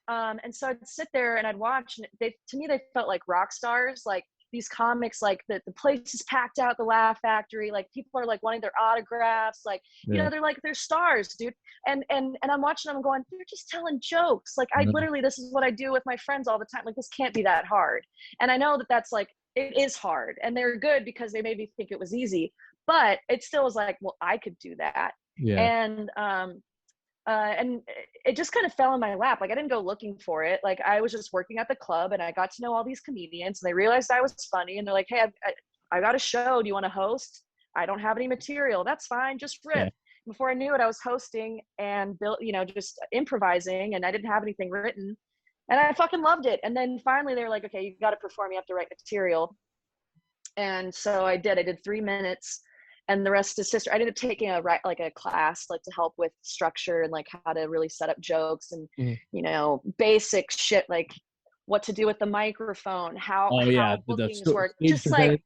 And so I'd sit there and I'd watch, and to me they felt like rock stars, like these comics, like the place is packed out, the Laugh Factory, like people are like wanting their autographs, like they're stars, dude. And I'm watching them, I'm going, they're just telling jokes. Like I literally, this is what I do with my friends all the time. Like this can't be that hard. And I know that that's like, it is hard, and they're good because they made me think it was easy, but it still was like, well, I could do that. And it just kind of fell in my lap. Like I didn't go looking for it. Like I was just working at the club, and I got to know all these comedians, and they realized I was funny, and they're like, hey, I got a show. Do you want to host? I don't have any material. That's fine. Just rip. Yeah. Before I knew it, I was hosting and just improvising, and I didn't have anything written, and I fucking loved it. And then finally they were like, okay, you got to perform. You have to write material. And so I did 3 minutes. and the rest is history. I ended up taking a class like to help with structure and like how to really set up jokes and basic shit like what to do with the microphone, how bookings work, just like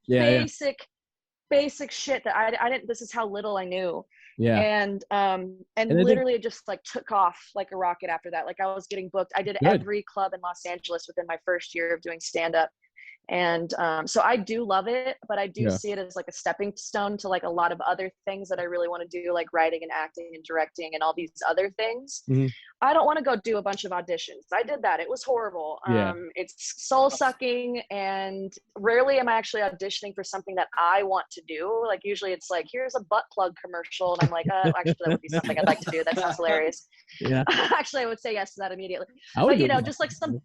basic shit that I didn't. This is how little I knew. Yeah. And literally it just like took off like a rocket after that. Like I was getting booked. I did every club in Los Angeles within my first year of doing stand-up. And so I do love it, but I do see it as like a stepping stone to like a lot of other things that I really want to do, like writing and acting and directing and all these other things. I don't want to go do a bunch of auditions. I did that. It was horrible. It's soul sucking, and rarely am I actually auditioning for something that I want to do. Like usually it's like, here's a butt plug commercial. And I'm like, actually that would be something I'd like to do. That sounds hilarious. Yeah. Actually, I would say yes to that immediately. But just like some,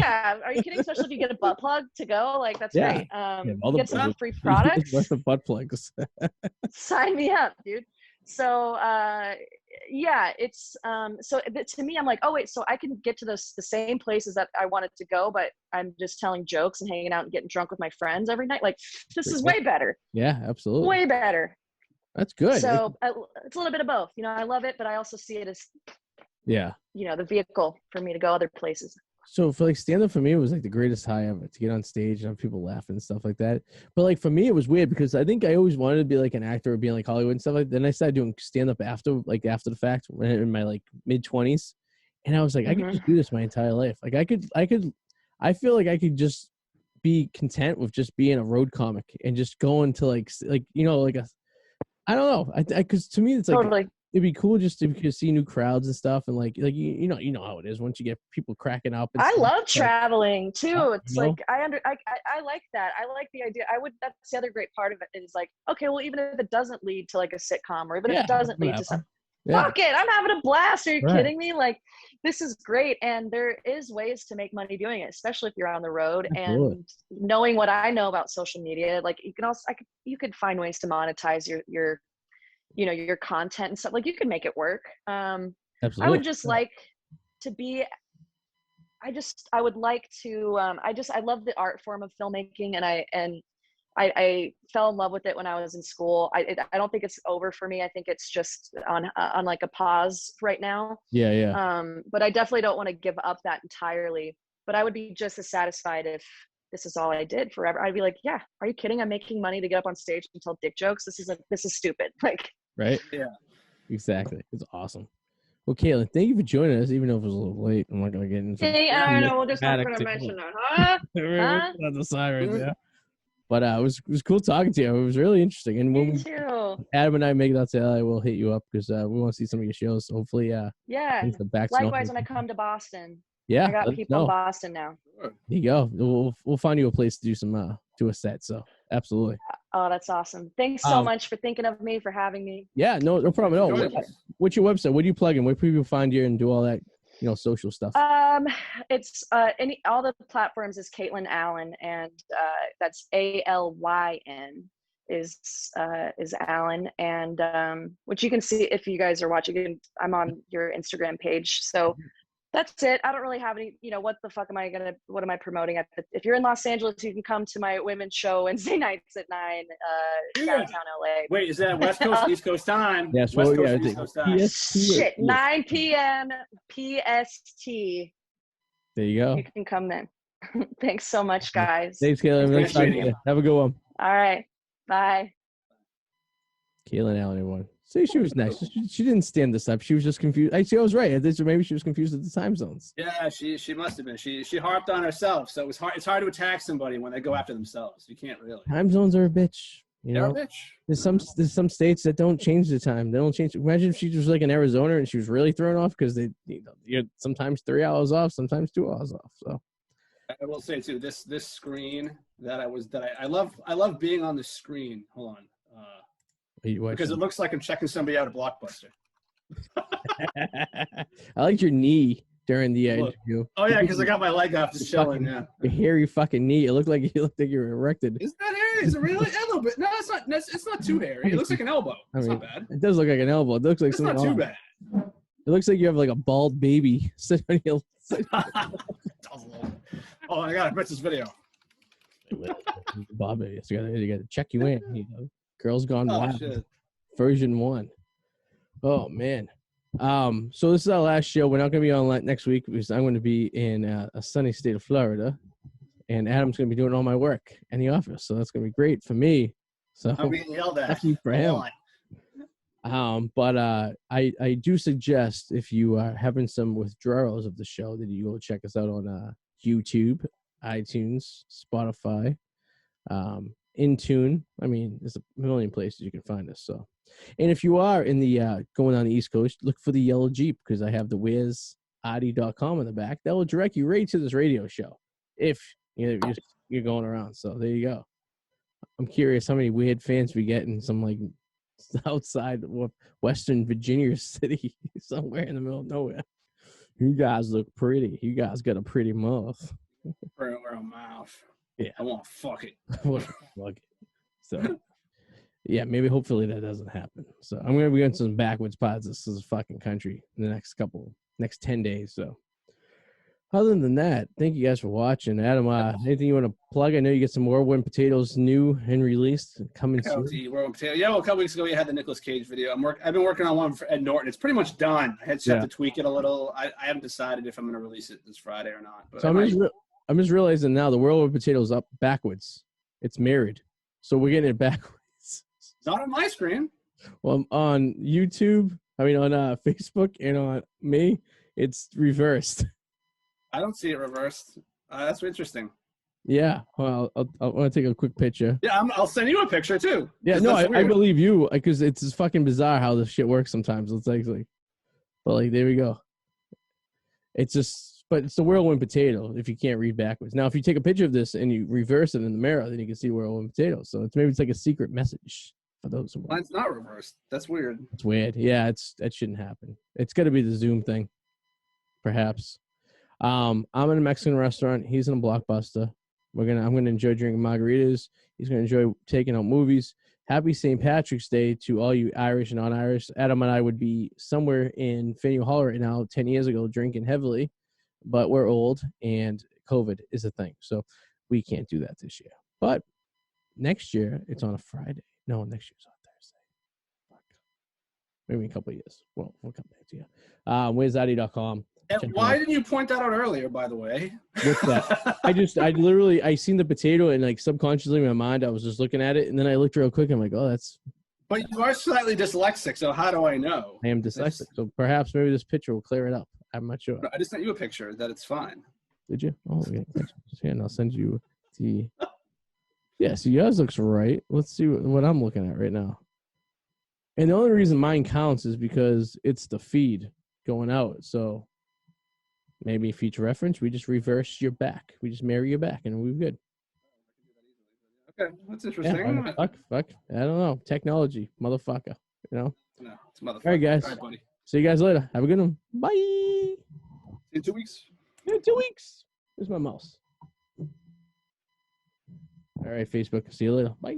are you kidding? Especially if you get a butt plug to go, like that's great. Get some free products. What's the butt plugs? Sign me up, dude. So it's so to me, I'm like, oh wait, so I can get to the same places that I wanted to go, but I'm just telling jokes and hanging out and getting drunk with my friends every night. Like this is way better. Yeah, absolutely. Way better. That's good. So it's a little bit of both. I love it, but I also see it as the vehicle for me to go other places. So for like stand up for me, it was like the greatest high ever to get on stage and have people laugh and stuff like that. But like for me, it was weird because I think I always wanted to be like an actor or be in like Hollywood and stuff like that. Then I started doing stand up after the fact when in my like mid-20s. And I was like, I could just do this my entire life. Like I feel like I could just be content with just being a road comic and just going to like I don't know. I cause to me, it's like, totally. It'd be cool just to see new crowds and stuff, and like you know how it is once you get people cracking up. And I love traveling too. It's like I like that. I like the idea. That's the other great part of it is like, okay, well, even if it doesn't lead to like a sitcom, or even if it doesn't lead to something, fuck it, I'm having a blast. Are you kidding me? Like this is great, and there is ways to make money doing it, especially if you're on the road. And knowing what I know about social media, like you could find ways to monetize your content and stuff. Like you can make it work. Absolutely. I would just like to be, I would like to, I love the art form of filmmaking, and I fell in love with it when I was in school. I don't think it's over for me. I think it's just on like a pause right now. Yeah. But I definitely don't want to give up that entirely, but I would be just as satisfied if this is all I did forever. I'd be like, yeah, are you kidding? I'm making money to get up on stage and tell dick jokes. This is stupid. Like, right? Yeah, exactly. It's awesome. Well, Caitlin, thank you for joining us, even though it was a little late. I'm not going to get into I don't know. We're just not going to mention that, huh? That's the side right there. But it was cool talking to you. It was really interesting. And when Adam and I make it out to LA, we'll hit you up because we want to see some of your shows. So hopefully, likewise, when I come to Boston. Yeah, I got people in Boston now. There you go. We'll find you a place to do some do a set. So absolutely. Oh, that's awesome. Thanks so much for thinking of me, for having me. Yeah, no problem at all. What's your website? What do you plug in? Where people find you and do all that, social stuff? It's all the platforms is Caitlin Alyn, and that's ALYN is Alyn, and which you can see if you guys are watching. I'm on your Instagram page, so. That's it. I don't really have any, what am I promoting? If you're in Los Angeles, you can come to my women's show Wednesday nights at 9, downtown LA. Wait, is that West Coast, East Coast time? Yes, West Coast, East Coast time. Shit, 9 p.m. PST. There you go. You can come then. Thanks so much, guys. Thanks, Caitlin. Have a good one. All right. Bye. Caitlin Alyn, everyone. See, she was nice. She didn't stand this up. She was just confused. I was right. Maybe she was confused at the time zones. Yeah, she must have been. She harped on herself. So it's hard to attack somebody when they go after themselves. You can't really. Time zones are a bitch. They're a bitch. There's some states that don't change the time. They don't change. Imagine if she was like in Arizona and she was really thrown off because you're sometimes 3 hours off, sometimes 2 hours off. So I will say too, this screen I love being on the screen. Hold on. Because it looks like I'm checking somebody out at Blockbuster. I liked your knee during the interview. Oh yeah, because I got my leg off just chilling. Yeah, your hairy fucking knee. It looked like you were erected. Is that hairy? Is it really? A little bit. No, it's not. It's not too hairy. It looks like an elbow. It's not bad. It does look like an elbow. It looks like it's not too bad. It looks like you have like a bald baby sitting on your. Oh, I gotta put this video. Bob, you got to check you in. Girls Gone Oh Wild, shit. version 1. Oh man. So this is our last show. We're not going to be on next week because I'm going to be in a sunny state of Florida, and Adam's going to be doing all my work in the office. So that's going to be great for me. So I'm getting yelled at. lucky for him. But I do suggest if you are having some withdrawals of the show that you go check us out on YouTube, iTunes, Spotify, Intune. I mean, there's a million places you can find us. So, and if you are in the going on the East Coast, look for the yellow Jeep because I have the Arty.com in the back. That will direct you right to this radio show if you're going around. So there you go. I'm curious how many weird fans we get in some like outside Western Virginia city, somewhere in the middle of nowhere. You guys look pretty. You guys got a pretty mouth. Real mouth. Yeah. I want to fuck it. Fuck it. So, yeah, maybe hopefully that doesn't happen. So I'm going to be going to some backwards pods. This is fucking country in the next 10 days. So other than that, thank you guys for watching. Adam, anything you want to plug? I know you get some Whirlwind Potatoes new and released coming soon. Whirlwind Potato. Yeah, well, a couple weeks ago you had the Nicolas Cage video. I've been working on one for Ed Norton. It's pretty much done. I just have to tweak it a little. I haven't decided if I'm going to release it this Friday or not. But so I'm just realizing now the Whirlwind Potatoes up backwards. It's married. So we're getting it backwards. Not on my screen. Well, on YouTube, on Facebook and on me, it's reversed. I don't see it reversed. That's interesting. Yeah. Well, I want to take a quick picture. Yeah, I'll send you a picture too. Yeah, no, I believe you because it's just fucking bizarre how this shit works sometimes. It's like, but like, there we go. It's just, but it's the Whirlwind Potato if you can't read backwards. Now, if you take a picture of this and you reverse it in the mirror, then you can see Whirlwind Potato. So maybe it's like a secret message for those who want. Mine's not reversed. That's weird. It's weird. Yeah, that shouldn't happen. It's got to be the Zoom thing, perhaps. I'm in a Mexican restaurant. He's in a Blockbuster. I'm gonna enjoy drinking margaritas. He's gonna enjoy taking out movies. Happy St. Patrick's Day to all you Irish and non-Irish. Adam and I would be somewhere in Faneuil Hall right now 10 years ago drinking heavily, but we're old and COVID is a thing, so we can't do that this year. But next year it's on a Friday. No, next year's on Thursday. Fuck. Maybe in a couple of years. Well, we'll come back to you. Where's Arty.com? And why didn't you point that out earlier, by the way? What's that? I seen the potato and like subconsciously in my mind, I was just looking at it. And then I looked real quick. I'm like, oh, that's. But you are slightly dyslexic. So how do I know? I am dyslexic. So perhaps maybe this picture will clear it up. I'm not sure. I just sent you a picture that it's fine. Did you? Oh, okay. And I'll send you the. Yeah, so yours looks right. Let's see what I'm looking at right now. And the only reason mine counts is because it's the feed going out. So. Maybe feature reference, we just reverse your back. We just marry your back, and we're good. Okay, that's interesting. Yeah, fuck. I don't know. Technology, motherfucker. No, it's motherfucker. All right, guys. All right, buddy. See you guys later. Have a good one. Bye. See you in 2 weeks. Yeah, 2 weeks. Where's my mouse? All right, Facebook. See you later. Bye.